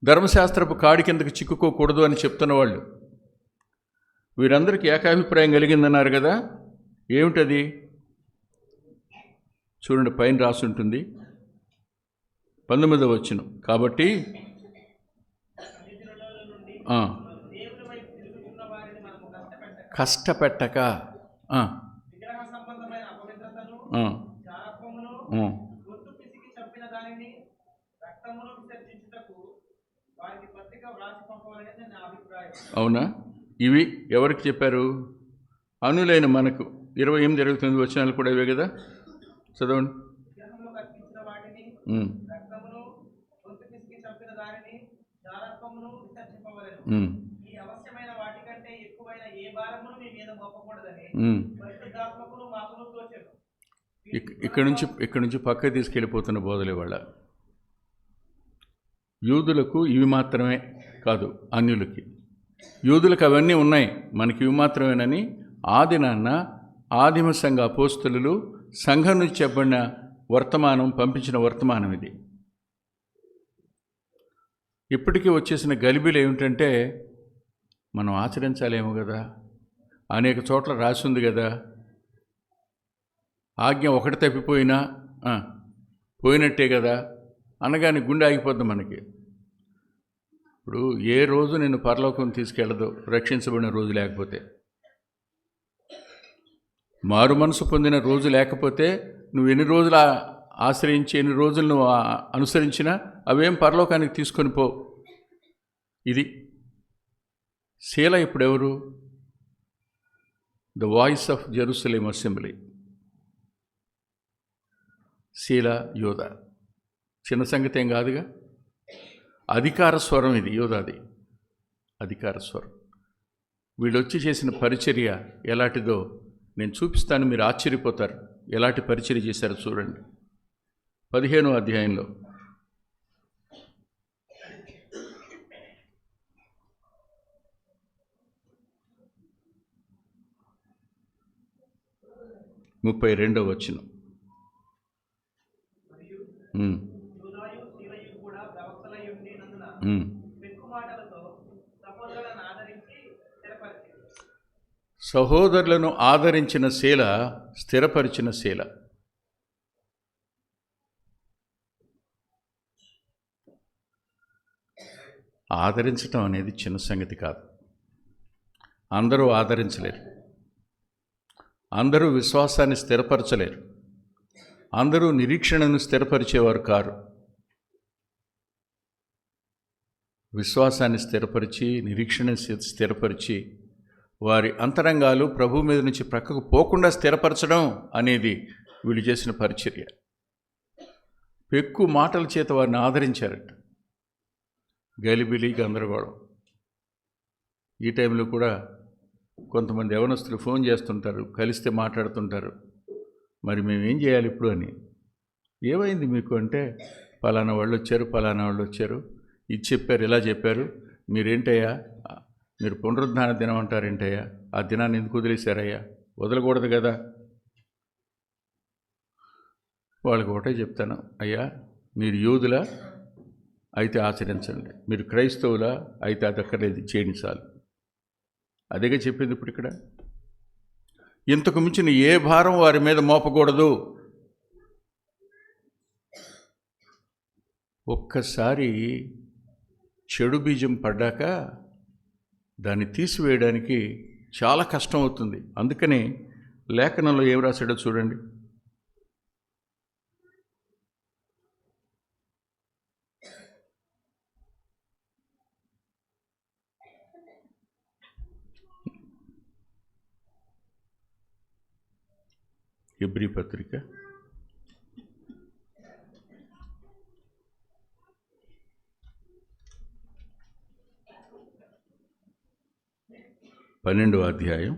ధర్మశాస్త్రపు కాడి కిందకు చిక్కుకోకూడదు అని చెప్తున్న వాళ్ళు. వీరందరికీ ఏకాభిప్రాయం కలిగిందన్నారు కదా, ఏమిటది? చూడండి, పైన రాసి ఉంటుంది 19వ వచనం. కాబట్టి కష్టపెట్టక అవునా? ఇవి ఎవరికి చెప్పారు? అనులైన మనకు. 28, 29 వచనాలు కూడా ఇవే కదా, చదవండి. ఇక్కడ నుంచి పక్కకి తీసుకెళ్ళిపోతున్న బోధలు ఇవాళ. యూదులకు ఇవి మాత్రమే కాదు, అన్యులకి. యూదులకు అవన్నీ ఉన్నాయి, మనకి ఇవి మాత్రమేనని ఆదినాన్న ఆదిమ సంఘ అపోస్తలులు సంఘం నుంచి చెప్పబడిన వర్తమానం, పంపించిన వర్తమానం ఇది. ఇప్పటికీ వచ్చేసిన గలిబిలు ఏమిటంటే, మనం ఆచరించాలేమో కదా, అనేక చోట్ల రాసి ఉంది కదా, ఆజ్ఞ ఒకటి తప్పిపోయినా పోయినట్టే కదా అనగానే గుండె ఆగిపోద్ది మనకి. ఇప్పుడు ఏ రోజు నేను పరలోకం తీసుకెళ్ళదు రక్షించబడిన రోజు లేకపోతే. మారు మనసు పొందిన రోజు లేకపోతే నువ్వు ఎన్ని రోజులు ఆశ్రయించి, ఎన్ని రోజులు నువ్వు అనుసరించినా అవేం పరలోకానికి తీసుకొని పో. ఇది శీల. ఇప్పుడెవరు? The voice of Jerusalem assembly. Sheela, యోధ. చిన్న సంగతి ఏం కాదుగా. అధికార స్వరం ఇది, యోధాది అధికార స్వరం. వీళ్ళు వచ్చి చేసిన పరిచర్య ఎలాంటిదో నేను చూపిస్తాను, మీరు ఆశ్చర్యపోతారు. ఎలాంటి పరిచర్య చేశారో చూడండి. 15వ అధ్యాయంలో ముప్పై 32వ వచనం. సహోదరులను ఆదరించిన శీల, స్థిరపరిచిన శీల. ఆదరించటం అనేది చిన్న సంగతి కాదు. అందరూ ఆదరించలేరు, అందరూ విశ్వాసాన్ని స్థిరపరచలేరు, అందరూ నిరీక్షణను స్థిరపరిచేవారు కారు. విశ్వాసాన్ని స్థిరపరిచి, నిరీక్షణ స్థిరపరిచి, వారి అంతరంగాలు ప్రభు మీద నుంచి ప్రక్కకు పోకుండా స్థిరపరచడం అనేది వీళ్ళు చేసిన పరిచర్య. పెక్కు మాటల చేత వారిని ఆదరించారట. గలిబిలి, గందరగోళం. ఈ టైంలో కూడా కొంతమంది యవనస్తులు ఫోన్ చేస్తుంటారు, కలిస్తే మాట్లాడుతుంటారు. మరి మేమేం చేయాలి ఇప్పుడు అని. ఏమైంది మీకు అంటే, పలానా వాళ్ళు వచ్చారు, పలానా వాళ్ళు వచ్చారు, ఇది చెప్పారు, ఇలా చెప్పారు, మీరేంటయ్యా, మీరు పునరుద్ధాన దినం అంటారేంటయ్యా, ఆ దినాన్ని ఎందుకు వదిలేశారయ్యా, వదలకూడదు కదా. వాళ్ళకి ఒకటే చెప్తాను, అయ్యా మీరు యూదులా అయితే ఆచరించండి, మీరు క్రైస్తవులా అయితే అది అక్కర్లేదు, చేయండి చాలు. అదేగా చెప్పింది ఇప్పుడు ఇక్కడ. ఇంతకు మించిన ఏ భారం వారి మీద మోపకూడదు. ఒక్కసారి చెడు బీజం పడ్డాక దాన్ని తీసివేయడానికి చాలా కష్టం అవుతుంది. అందుకని లేఖనంలో ఏం రాశాడో చూడండి. హెబ్రీ పత్రిక 12వ అధ్యాయం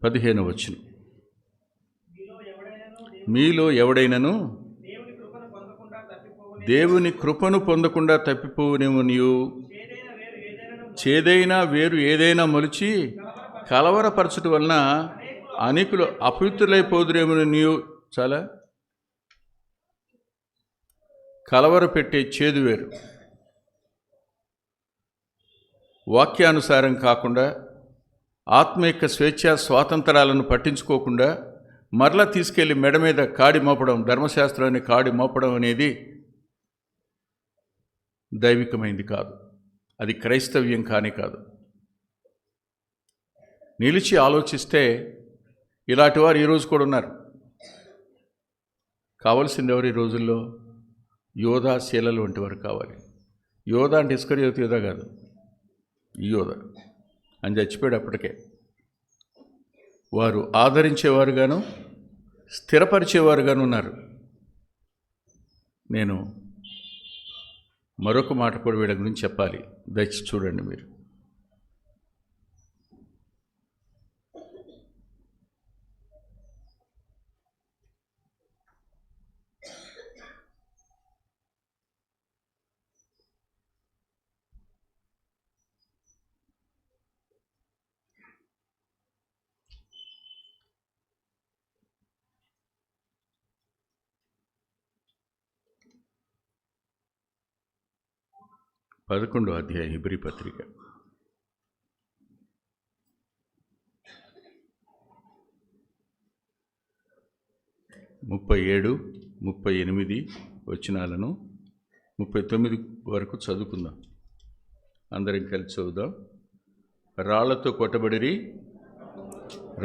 15వ వచనం. మీలో ఎవడైనను దేవుని కృపను పొందకుండా తప్పిపోవునేమో, నీవు చేదైనా వేరు ఏదైనా మొలిచి కలవరపరచడం వలన అనేకులు అపవిత్రులైపోదురేమో, నీవు చాలా కలవర పెట్టే చేదు వేరు. వాక్యానుసారం కాకుండా, ఆత్మ యొక్క స్వేచ్ఛా స్వాతంత్రాలను పట్టించుకోకుండా మరలా తీసుకెళ్లి మెడ మీద కాడి మోపడం, ధర్మశాస్త్రాన్ని కాడి మోపడం అనేది దైవికమైంది కాదు. అది క్రైస్తవ్యం కానే కాదు. నిలిచి ఆలోచిస్తే ఇలాంటి వారు ఈరోజు కూడా ఉన్నారు. కావాల్సింది ఎవరు ఈ రోజుల్లో? యోధా, శీలలు వంటి వారు కావాలి. యోధ అంటే ఇస్కరియోతు యోధ కాదు, ఈ యోధ అని చచ్చిపోయాడు అప్పటికే. వారు ఆదరించేవారుగాను స్థిరపరిచేవారుగాను ఉన్నారు. నేను మరొక మాట కూడా వీళ్ళ గురించి చెప్పాలి, దయచేసి చూడండి మీరు. పదకొండో అధ్యాయం హెబ్రీ పత్రిక 37, 38 వచనాలను 39 వరకు చదువుకుందాం. అందరం కలిసి చదువుదాం. రాళ్లతో కొట్టబడిరి,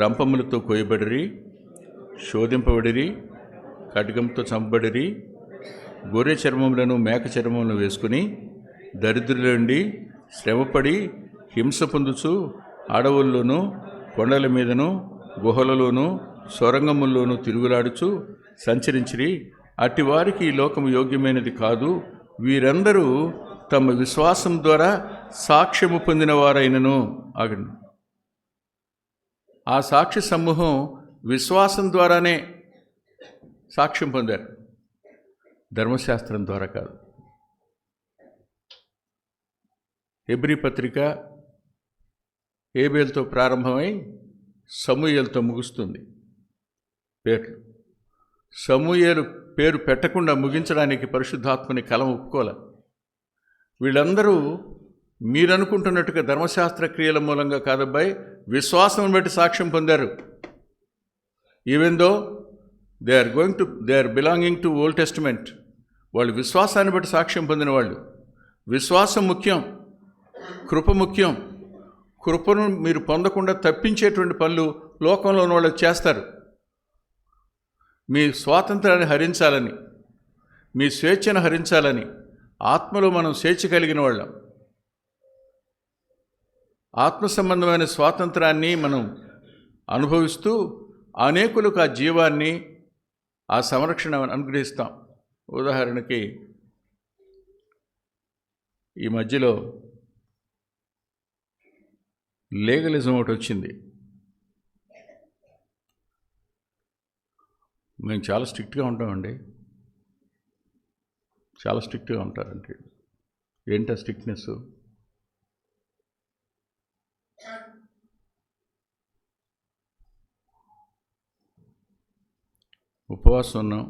రంపములతో కోయబడిరి, శోధింపబడిరి, ఖడ్గంతో చంపబడిరి, గొర్రె చర్మములను మేక చర్మములను వేసుకుని దరిద్రులండి శ్రమపడి హింస పొందుచు అడవుల్లోనూ కొండల మీదను గుహలలోనూ సొరంగముల్లోనూ తిరుగులాడుచు సంచరించిరి. అట్టివారికి ఈ లోకము యోగ్యమైనది కాదు. వీరందరూ తమ విశ్వాసం ద్వారా సాక్ష్యము పొందిన వారైనను. ఆగండి. ఆ సాక్షి సమూహం విశ్వాసం ద్వారానే సాక్ష్యం పొందారు, ధర్మశాస్త్రం ద్వారా కాదు. హెబ్రీ పత్రిక హేబేలుతో ప్రారంభమై సమూయేలుతో ముగుస్తుంది. పేర్లు సమూయేలు పేరు పెట్టకుండా ముగించడానికి పరిశుద్ధాత్మని కలం ఒప్పుకోలే. వీళ్ళందరూ మీరనుకుంటున్నట్టుగా ధర్మశాస్త్ర క్రియల మూలంగా కాదబ్బాయి, విశ్వాసం బట్టి సాక్ష్యం పొందారు. Even though they are belonging to old testament. వాళ్ళు విశ్వాసాన్ని బట్టి సాక్ష్యం పొందిన వాళ్ళు. విశ్వాసం ముఖ్యం, కృప ముఖ్యం. కృపను మీరు పొందకుండా తప్పించేటువంటి పనులు లోకంలో ఉన్న వాళ్ళకి చేస్తారు. మీ స్వాతంత్రాన్ని హరించాలని, మీ స్వేచ్ఛను హరించాలని, ఆత్మలో మనం స్వేచ్ఛ కలిగిన వాళ్ళం. ఆత్మ సంబంధమైన స్వాతంత్రాన్ని మనం అనుభవిస్తూ అనేకులకు ఆ జీవాన్ని, ఆ సంరక్షణ అనుగ్రహిస్తాం. ఉదాహరణకి ఈ మధ్యలో లీగలిజం ఒకటి వచ్చింది. మేము చాలా స్ట్రిక్ట్గా ఉంటామండి, చాలా స్ట్రిక్ట్గా ఉంటారంటే ఏంటా స్ట్రిక్ట్నెస్? ఉపవాసం ఉన్నాం,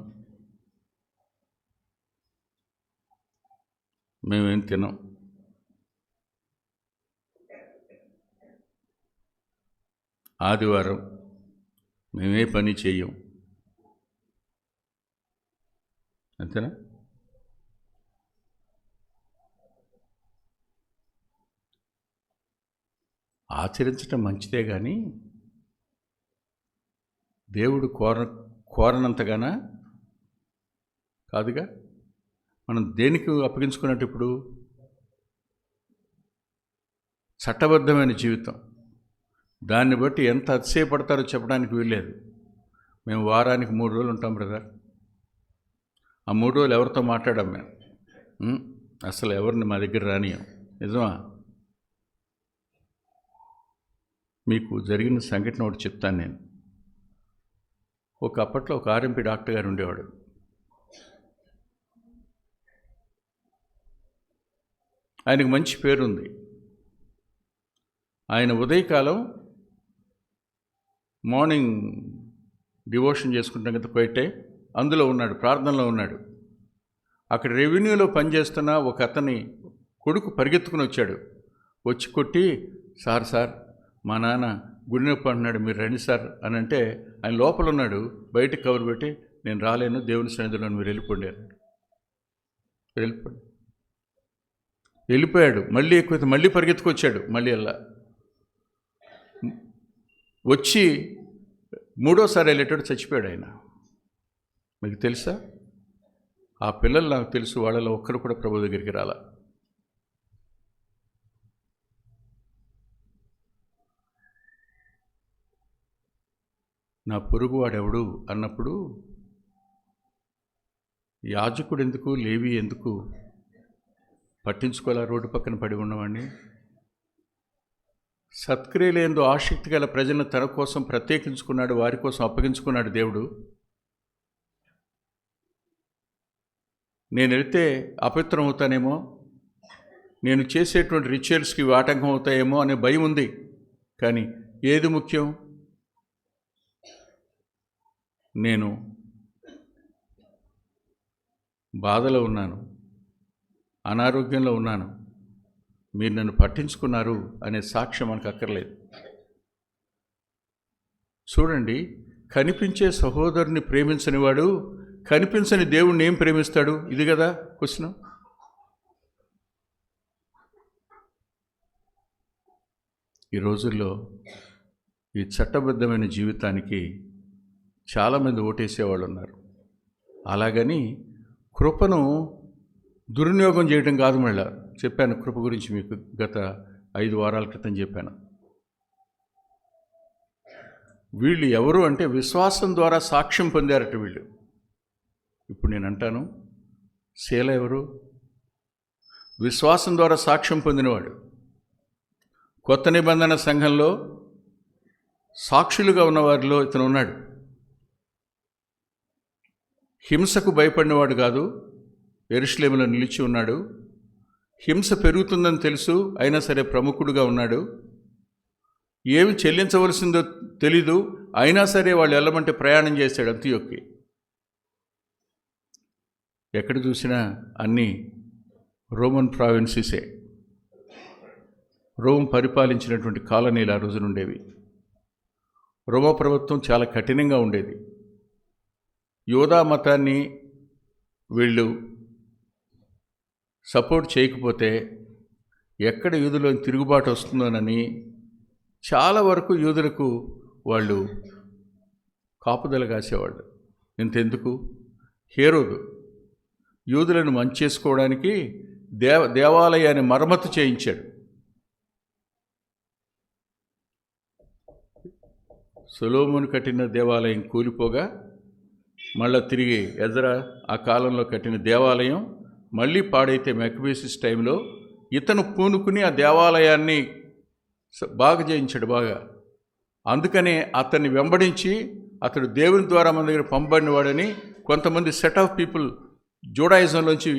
మేమేం తినాం, ఆదివారం మేమే పని చెయ్యం, అంతేనా? ఆచరించటం మంచిదే కానీ దేవుడు కోరనంతగానా కాదుగా. మనం దేనికి అప్పగించుకున్నట్టు? ఇప్పుడు చట్టబద్ధమైన జీవితం, దాన్ని బట్టి ఎంత అతిశయపడతారో చెప్పడానికి వీల్లేదు. మేము వారానికి 3 రోజులు ఉంటాం బ్రదర్. ఆ 3 రోజులు ఎవరితో మాట్లాడాం మేము? అసలు ఎవరిని మా దగ్గర రానియం. నిజమా? మీకు జరిగిన సంఘటన ఒకటి చెప్తాను నేను. అప్పట్లో ఒక ఆర్ఎంపీ డాక్టర్ గారు ఉండేవాడు. ఆయనకు మంచి పేరుంది. ఆయన ఉదయకాలం మార్నింగ్ డివోషన్ చేసుకుంటాం కదా, పోయిటే అందులో ఉన్నాడు, ప్రార్థనలో ఉన్నాడు. అక్కడ రెవెన్యూలో పనిచేస్తున్న ఒక అతని కొడుకు పరిగెత్తుకుని వచ్చాడు. వచ్చి కొట్టి, సార్ మా నాన్న గుడి నొప్పి అంటున్నాడు, మీరు రండి సార్ అని అంటే, ఆయన లోపల ఉన్నాడు, బయటకు కవర్ పెట్టి, నేను రాలేను, దేవుని సన్నిధిలో మీరు వెళ్ళిపోండి. వెళ్ళిపోయాడు. మళ్ళీ ఎక్కువైతే మళ్ళీ పరిగెత్తుకొచ్చాడు. మళ్ళీ వచ్చి 3వ సారి వెళ్ళేటప్పుడు చచ్చిపోయాడు ఆయన. మీకు తెలుసా? ఆ పిల్లలు నాకు తెలుసు, వాళ్ళలో ఒక్కరు కూడా ప్రభు దగ్గరికి రాలా. నా పొరుగువాడెవడు అన్నప్పుడు యాజకుడు ఎందుకు, లేవి ఎందుకు పట్టించుకోలే రోడ్డు పక్కన పడి ఉన్నవాడిని? సత్క్రియలేందు ఆసక్తి గల ప్రజలను తన కోసం ప్రత్యేకించుకున్నాడు, వారి కోసం అప్పగించుకున్నాడు దేవుడు. నేను వెళ్తే అపవిత్రం అవుతానేమో, నేను చేసేటువంటి రిచువల్స్కి ఆటంకం అవుతాయేమో అనే భయం ఉంది. కానీ ఏది ముఖ్యం? నేను బాధలో ఉన్నాను, అనారోగ్యంలో ఉన్నాను, మీరు నన్ను పట్టించుకున్నారు అనే సాక్ష్యం మనకు అక్కర్లేదు. చూడండి, కనిపించే సహోదరుని ప్రేమించని వాడు కనిపించని దేవుణ్ణి ఏం ప్రేమిస్తాడు? ఇది కదా క్వశ్చన్. ఈ రోజుల్లో ఈ చట్టబద్ధమైన జీవితానికి చాలామంది ఓటేసేవాళ్ళు ఉన్నారు. అలాగని కృపను దుర్వినియోగం చేయడం కాదు. మళ్ళా చెప్పాను కృప గురించి మీకు గత 5 వారాల క్రితం చెప్పాను. వీళ్ళు ఎవరు అంటే విశ్వాసం ద్వారా సాక్ష్యం పొందారట వీళ్ళు. ఇప్పుడు నేను అంటాను, శీల ఎవరు? విశ్వాసం ద్వారా సాక్ష్యం పొందినవాడు. కొత్త నిబంధన సంఘంలో సాక్షులుగా ఉన్నవారిలో ఇతను ఉన్నాడు. హింసకు భయపడినవాడు కాదు, యెరూషలేములో నిలిచి ఉన్నాడు. హింస పెరుగుతుందని తెలుసు, అయినా సరే ప్రముఖుడుగా ఉన్నాడు. ఏమి చెల్లించవలసిందో తెలీదు, అయినా సరే వాళ్ళు వెళ్ళమంటే ప్రయాణం చేశాడు అంతియొక్కి. ఎక్కడ చూసినా అన్నీ రోమన్ ప్రావిన్సెసే. రోమ్ పరిపాలించినటువంటి కాలనీలు ఆ రోజున ఉండేవి. రోమా ప్రభుత్వం చాలా కఠినంగా ఉండేది. యోధా మతాన్ని వీళ్ళు సపోర్ట్ చేయకపోతే ఎక్కడ యూదులో తిరుగుబాటు వస్తుందోనని చాలా వరకు యూదులకు వాళ్ళు కాపుదల కాసేవాళ్ళు. ఇంతెందుకు, హేరోదు యూదులను మంచి చేసుకోవడానికి దేవాలయాన్ని మరమ్మతు చేయించాడు. సొలొమోను కట్టిన దేవాలయం కూలిపోగా మళ్ళీ తిరిగి ఎజ్రా ఆ కాలంలో కట్టిన దేవాలయం మళ్ళీ పాడైతే మెకబీసిస్ టైంలో ఇతను పూనుకుని ఆ దేవాలయాన్ని బాగా చేయించాడు బాగా. అందుకనే అతన్ని వెంబడించి అతడు దేవుని ద్వారా మన దగ్గర పంపబడినవాడని కొంతమంది సెట్ ఆఫ్ పీపుల్ జూడాయిజంలోంచి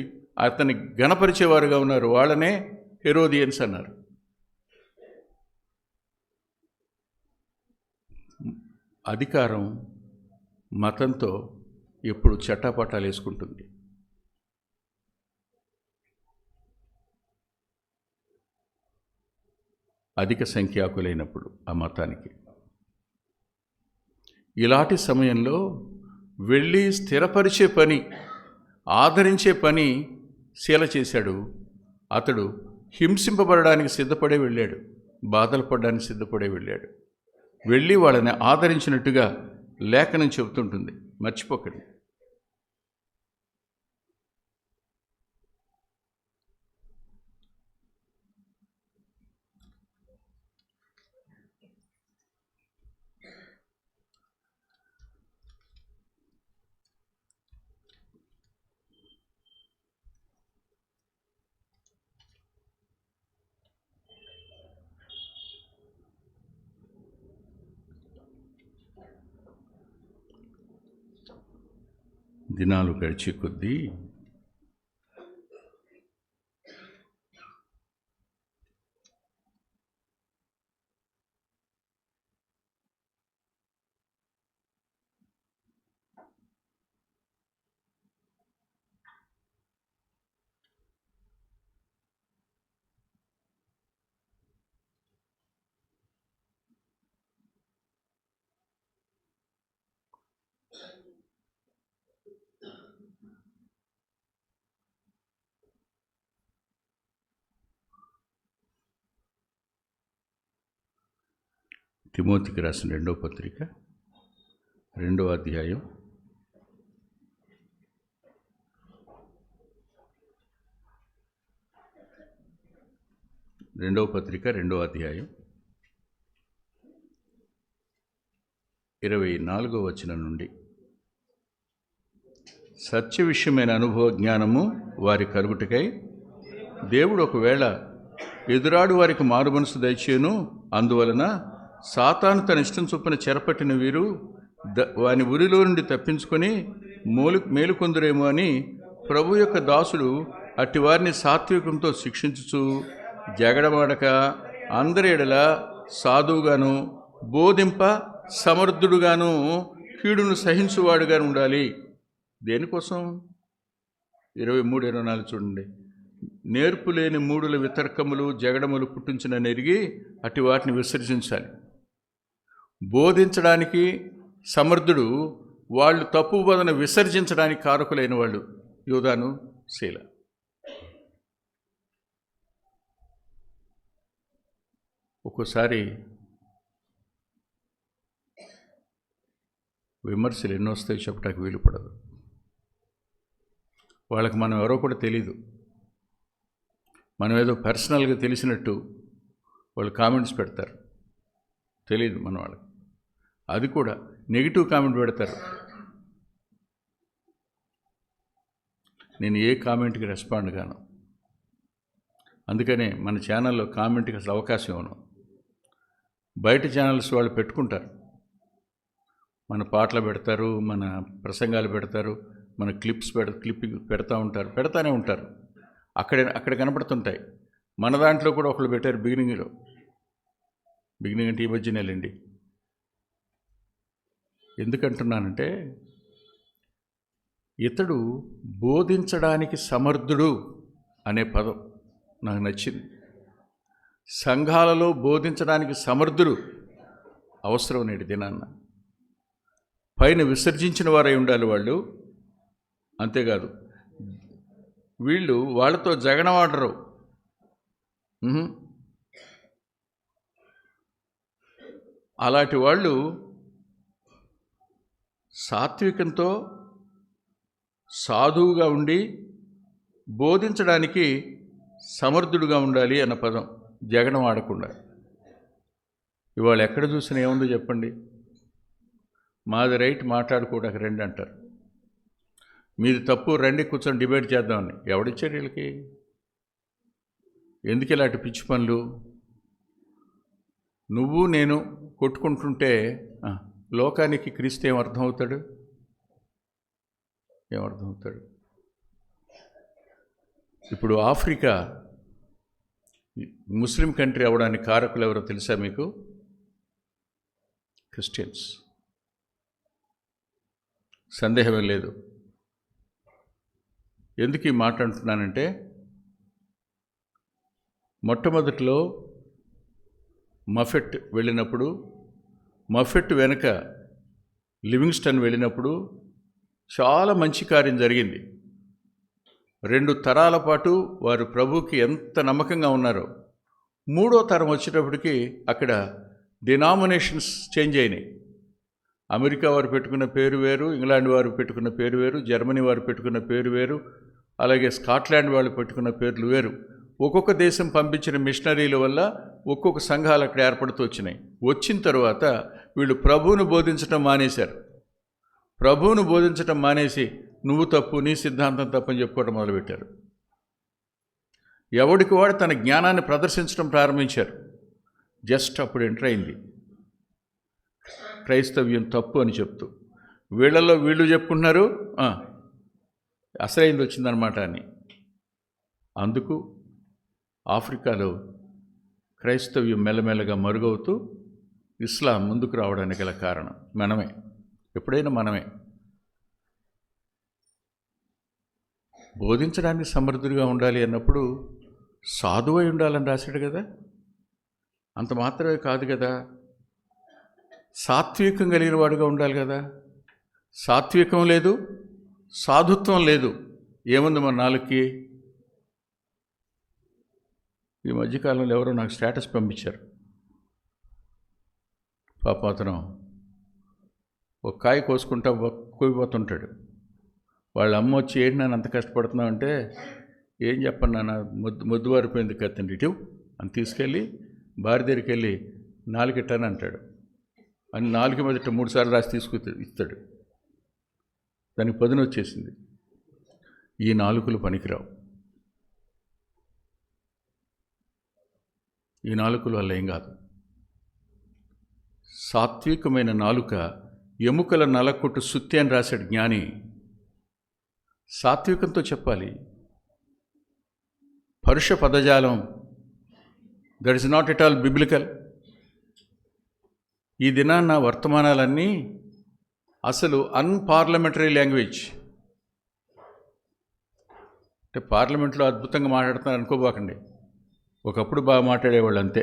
అతన్ని గణపరిచేవారుగా ఉన్నారు. వాళ్ళనే హెరోదియన్స్ అన్నారు. అధికారం మతంతో ఎప్పుడు చట్టాపట్టాలు వేసుకుంటుంది. అధిక సంఖ్యాకులైనప్పుడు ఆ మతానికి. ఇలాంటి సమయంలో వెళ్ళి స్థిరపరిచే పని, ఆదరించే పని శీల చేశాడు. అతడు హింసింపబడడానికి సిద్ధపడే వెళ్ళాడు, బాధలు పడడానికి సిద్ధపడే వెళ్ళాడు. వెళ్ళి వాళ్ళని ఆదరించినట్టుగా లేఖనం చెబుతుంటుంది, మర్చిపోకండి. దినాలు గడిచే కొద్దీ తిమోతికి రాసిన 2వ పత్రిక 2వ అధ్యాయం 2వ పత్రిక 2వ అధ్యాయం 24వ వచనం నుండి. సత్య విషయమైన అనుభవ జ్ఞానము వారి కలుగుటకై దేవుడు ఒకవేళ ఎదురాడు వారికి మారుమనసు దయచేయును, అందువలన సాతాను తన ఇష్టం చొప్పున చెరపట్టిన వీరు వాని ఉరిలో నుండి తప్పించుకొని మేలుకొందురేమో అని ప్రభు యొక్క దాసుడు అట్టి వారిని సాత్వికంతో శిక్షించుచు జగడమాడక అందరి ఎడల సాధువుగాను బోధింప సమర్థుడుగాను కీడును సహించువాడుగా ఉండాలి. దేనికోసం? 23-24 చూడండి. నేర్పు లేని మూడుల వితర్కములు జగడములు పుట్టించిన నెరిగి అట్టి వాటిని విసర్జించాలి. బోధించడానికి సమర్థుడు, వాళ్ళు తప్పు బోధన విసర్జించడానికి కారకులైన వాళ్ళు యోధాను, శీల. ఒక్కోసారి విమర్శలు ఎన్నో వస్తాయి, చెప్పడానికి వీలు పడదు. వాళ్ళకి మనం ఎవరో కూడా తెలీదు. మనం ఏదో పర్సనల్గా తెలిసినట్టు వాళ్ళు కామెంట్స్ పెడతారు. తెలీదు మన వాళ్ళకి. అది కూడా నెగిటివ్ కామెంట్ పెడతారు. నేను ఏ కామెంట్కి రెస్పాండ్ కాను. అందుకనే మన ఛానల్లో కామెంట్కి అసలు అవకాశం ఇవ్వను. బయట ఛానల్స్ వాళ్ళు పెట్టుకుంటారు, మన పాటలు పెడతారు, మన ప్రసంగాలు పెడతారు, మన క్లిప్పింగ్ పెడతానే ఉంటారు. అక్కడ కనపడుతుంటాయి. మన దాంట్లో కూడా ఒకళ్ళు పెట్టారు బిగినింగ్ అంటే ఈ మధ్యనేలండి. ఎందుకంటున్నానంటే, ఇతడు బోధించడానికి సమర్థుడు అనే పదం నాకు నచ్చింది. సంఘాలలో బోధించడానికి సమర్థుడు అవసరం నేటి దినాన్న. పైన విసర్జించిన వారై ఉండాలి వాళ్ళు. అంతేకాదు, వీళ్ళు వాళ్ళతో జగడమాడరు. అలాంటి వాళ్ళు సాత్వికంతో సాధువుగా ఉండి బోధించడానికి సమర్థుడుగా ఉండాలి అన్న పదం, జగడం ఆడకుండా. ఇవాళ ఎక్కడ చూసినా ఏముందో చెప్పండి? మాది రైట్, మాట్లాడుకోవడానికి రండి అంటారు. మీది తప్పు, రండి కూర్చొని డిబేట్ చేద్దామని. ఎవడిచ్చాడు వీళ్ళకి? ఎందుకు ఇలాంటి పిచ్చి పనులు? నువ్వు నేను కొట్టుకుంటుంటే లోకానికి క్రీస్తు ఏమర్థమవుతాడు? ఇప్పుడు ఆఫ్రికా ముస్లిం కంట్రీ అవ్వడానికి కారకులు ఎవరో తెలుసా మీకు? క్రిస్టియన్స్. సందేహమే లేదు. ఎందుకు ఈ మాట అంటున్నానంటే, మొట్టమొదటిలో మఫెట్ వెళ్ళినప్పుడు, మఫెట్ వెనుక లివింగ్స్టన్ వెళ్ళినప్పుడు చాలా మంచి కార్యం జరిగింది. 2 తరాల పాటు వారు ప్రభువుకి ఎంత నమ్మకంగా ఉన్నారో, 3వ తరం వచ్చేటప్పటికి అక్కడ డినామినేషన్స్ చేంజ్ అయినాయి. అమెరికా వారు పెట్టుకున్న పేరు వేరు, ఇంగ్లాండ్ వారు పెట్టుకున్న పేరు వేరు, జర్మనీ వారు పెట్టుకున్న పేరు వేరు, అలాగే స్కాట్లాండ్ వాళ్ళు పెట్టుకున్న పేర్లు వేరు. ఒక్కొక్క దేశం పంపించిన మిషనరీల వల్ల ఒక్కొక్క సంఘాలు అక్కడ ఏర్పడుతూ వచ్చినాయి. వచ్చిన తర్వాత వీళ్ళు ప్రభువును బోధించడం మానేశారు. ప్రభువును బోధించడం మానేసి నువ్వు తప్పు, నీ సిద్ధాంతం తప్పని చెప్పుకోవడం మొదలుపెట్టారు. ఎవడికి వాడు తన జ్ఞానాన్ని ప్రదర్శించడం ప్రారంభించారు. జస్ట్ అప్పుడు ఎంటర్ అయింది క్రైస్తవ్యం తప్పు అని చెప్తూ. వీళ్ళల్లో వీళ్ళు చెప్పుకుంటున్నారు అసలైంది వచ్చిందనమాట అని. అందుకు ఆఫ్రికాలో క్రైస్తవ్యం మెల్లమెల్లగా మరుగవుతూ ఇస్లాం ముందుకు రావడానికి గల కారణం మనమే. ఎప్పుడైనా మనమే. బోధించడానికి సమర్థుడిగా ఉండాలి అన్నప్పుడు సాధువై ఉండాలని రాశాడు కదా. అంత మాత్రమే కాదు కదా, సాత్వికం కలిగిన వాడుగా ఉండాలి కదా. సాత్వికం లేదు, సాధుత్వం లేదు. ఏముంది మన నాలుగుకి? ఈ మధ్యకాలంలో ఎవరో నాకు స్టేటస్ పంపించారు. పాపం అతను ఒక కాయ కోసుకుంటా కోయిపోతుంటాడు. వాళ్ళ అమ్మ వచ్చి ఏంటి నన్ను అంత కష్టపడుతున్నావు అంటే, ఏం చెప్పను నాన్న, ముద్దు వారిపోయింది కత్తండి ఇటు అని తీసుకెళ్ళి భార్య దగ్గరికి వెళ్ళి నాలుగిట్టాను అంటాడు. అని 4 మీదట 3 సార్లు రాసి ఇస్తాడు. దానికి పదును వచ్చేసింది. ఈ నాలుకలు పనికిరావు. ఈ నాలుకల వల్ల ఏం కాదు. సాత్వికమైన నాలుక ఎముకల నలకొట్టు సుత్తి అని రాశాడు జ్ఞాని. సాత్వికంతో చెప్పాలి. పరుష పదజాలం that is not at all biblical. ఈ దినాన్న వర్తమానాలన్నీ అసలు అన్పార్లమెంటరీ లాంగ్వేజ్. అంటే పార్లమెంట్లో అద్భుతంగా మాట్లాడుతున్నారు అనుకోబాకండి. ఒకప్పుడు బాగా మాట్లాడేవాళ్ళు అంతే.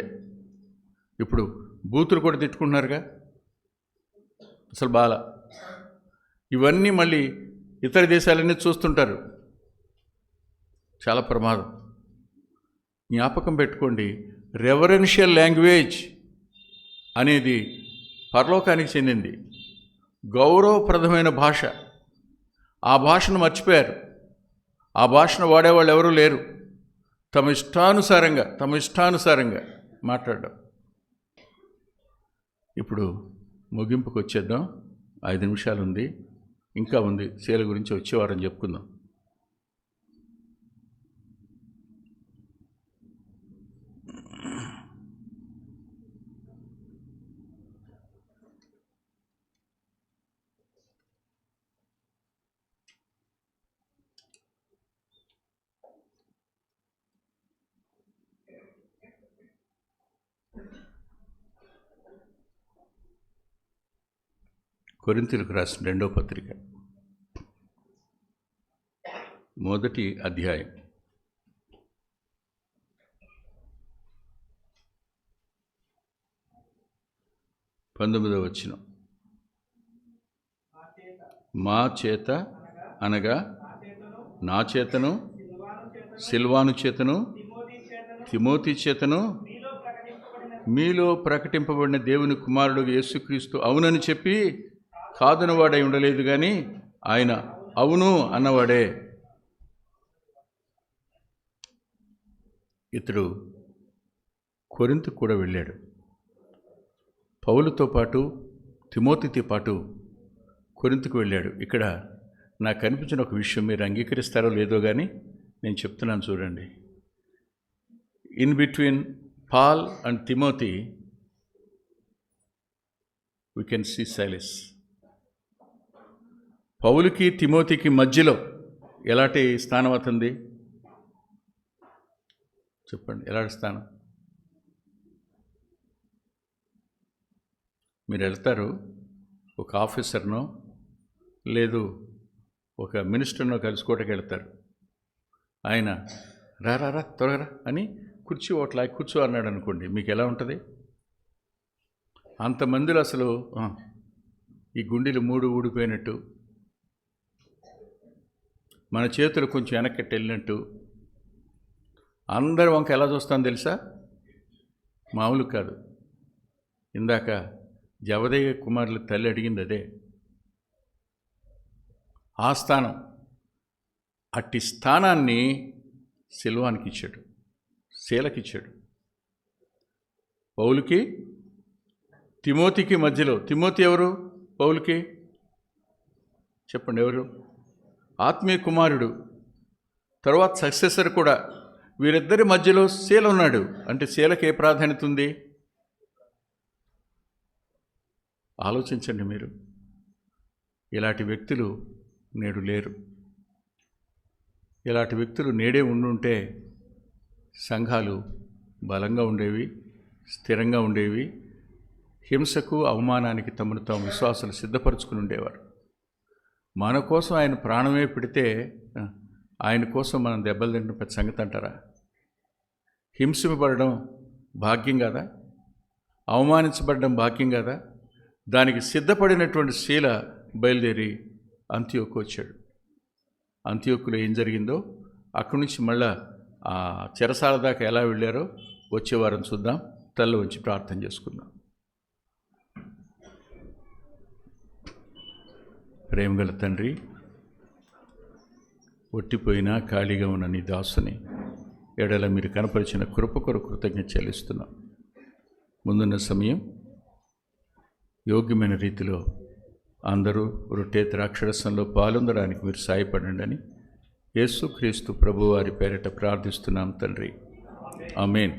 ఇప్పుడు బూతులు కూడా తిట్టుకుంటున్నారుగా, అసలు బాగా. ఇవన్నీ మళ్ళీ ఇతర దేశాలన్నీ చూస్తుంటారు. చాలా ప్రమాదం. జ్ఞాపకం పెట్టుకోండి, రెవరెన్షియల్ లాంగ్వేజ్ అనేది పరలోకానికి చెందింది. గౌరవప్రదమైన భాష. ఆ భాషను మర్చిపోయారు. ఆ భాషను వాడేవాళ్ళు ఎవరూ లేరు. తమ ఇష్టానుసారంగా మాట్లాడడం. ఇప్పుడు ముగింపుకు వచ్చేద్దాం. 5 నిమిషాలు ఉంది, ఇంకా ఉంది. శీల గురించి వచ్చేవారం చెప్పుకుందాం. కొరింథీయులకు రాసిన 2వ పత్రిక 1వ అధ్యాయం 19వ వచనం. మా చేత అనగా నా చేతను, సిల్వాను చేతను, తిమోతి చేతను మీలో ప్రకటింపబడిన దేవుని కుమారుడు యేసుక్రీస్తు అవునని చెప్పి కాదనవాడై ఉండలేదు, కానీ ఆయన అవును అన్నవాడే. ఇతడు కొరింథుకు కూడా వెళ్ళాడు. పౌలుతో పాటు, తిమోతితో పాటు కొరింథుకు వెళ్ళాడు. ఇక్కడ నాకు కనిపించిన ఒక విషయం మీరు అంగీకరిస్తారో లేదో కానీ నేను చెప్తున్నాను చూడండి. In between Paul and Timothy we can see Silas. పౌలుకి తిమోతికి మధ్యలో ఎలాంటి స్థానం అవుతుంది చెప్పండి? ఎలాంటి స్థానం? మీరు వెళ్తారు, ఒక ఆఫీసర్నో లేదు ఒక మినిస్టర్నో కలుసుకోవటానికి వెళ్తారు. ఆయన రా త్వరగా అని కుర్చీ ఒకట్లా కూర్చో అన్నాడు అనుకోండి, మీకు ఎలా ఉంటుంది? అంతమందిలో అసలు ఈ గుండెలు 3 ఊడిపోయినట్టు, మన చేతులు కొంచెం వెనక్కి వెళ్ళినట్టు, అందరి వంక ఎలా చూస్తాను తెలుసా? మామూలు కాదు. ఇందాక జవదేయ కుమారుల తల్లి అడిగింది అదే. ఆ స్థానం, అట్టి స్థానాన్ని సిల్వానికి ఇచ్చాడు, శీలకిచ్చాడు. పౌలుకి తిమోతికి మధ్యలో. తిమోతి ఎవరు? పౌలుకి చెప్పండి ఎవరు? ఆత్మీయ కుమారుడు, తర్వాత సక్సెసర్ కూడా. వీరిద్దరి మధ్యలో శీల ఉన్నాడు. అంటే శీలకి ఏ ప్రాధాన్యత ఉంది? ఆలోచించండి మీరు. ఇలాంటి వ్యక్తులు నేడు లేరు. ఇలాంటి వ్యక్తులు నేడే ఉండుంటే సంఘాలు బలంగా ఉండేవి, స్థిరంగా ఉండేవి. హింసకు, అవమానానికి తమను తాము విశ్వాసాలు సిద్ధపరచుకుని ఉండేవారు. మన కోసం ఆయన ప్రాణమే పెడితే ఆయన కోసం మనం దెబ్బలు తింటున్న పెద్ద సంగతి అంటారా? హింసింపబడడం భాగ్యం కదా? అవమానించబడడం భాగ్యం కదా? దానికి సిద్ధపడినటువంటి శీల బయలుదేరి అంతియోకు వచ్చాడు. అంతియోకులో ఏం జరిగిందో, అక్కడి నుంచి మళ్ళా ఆ చెరసాల దాకా ఎలా వెళ్ళారో వచ్చే వారం చూద్దాం. తల్ల వంచి ప్రార్థన చేసుకుందాం. ప్రేమగల తండ్రి, ఒట్టిపోయినా ఖాళీగా ఉన్న నీ దాసుని ఎడల మీరు కనపరిచిన కృప కొరకు కృతజ్ఞత చెల్లిస్తున్నాం. ముందున్న సమయం యోగ్యమైన రీతిలో అందరూ రొట్టె ద్రాక్షరసంలో పాల్గొనడానికి మీరు సాయపడండి అని యేసుక్రీస్తు ప్రభువారి పేరిట ప్రార్థిస్తున్నాం తండ్రి. ఆమేన్.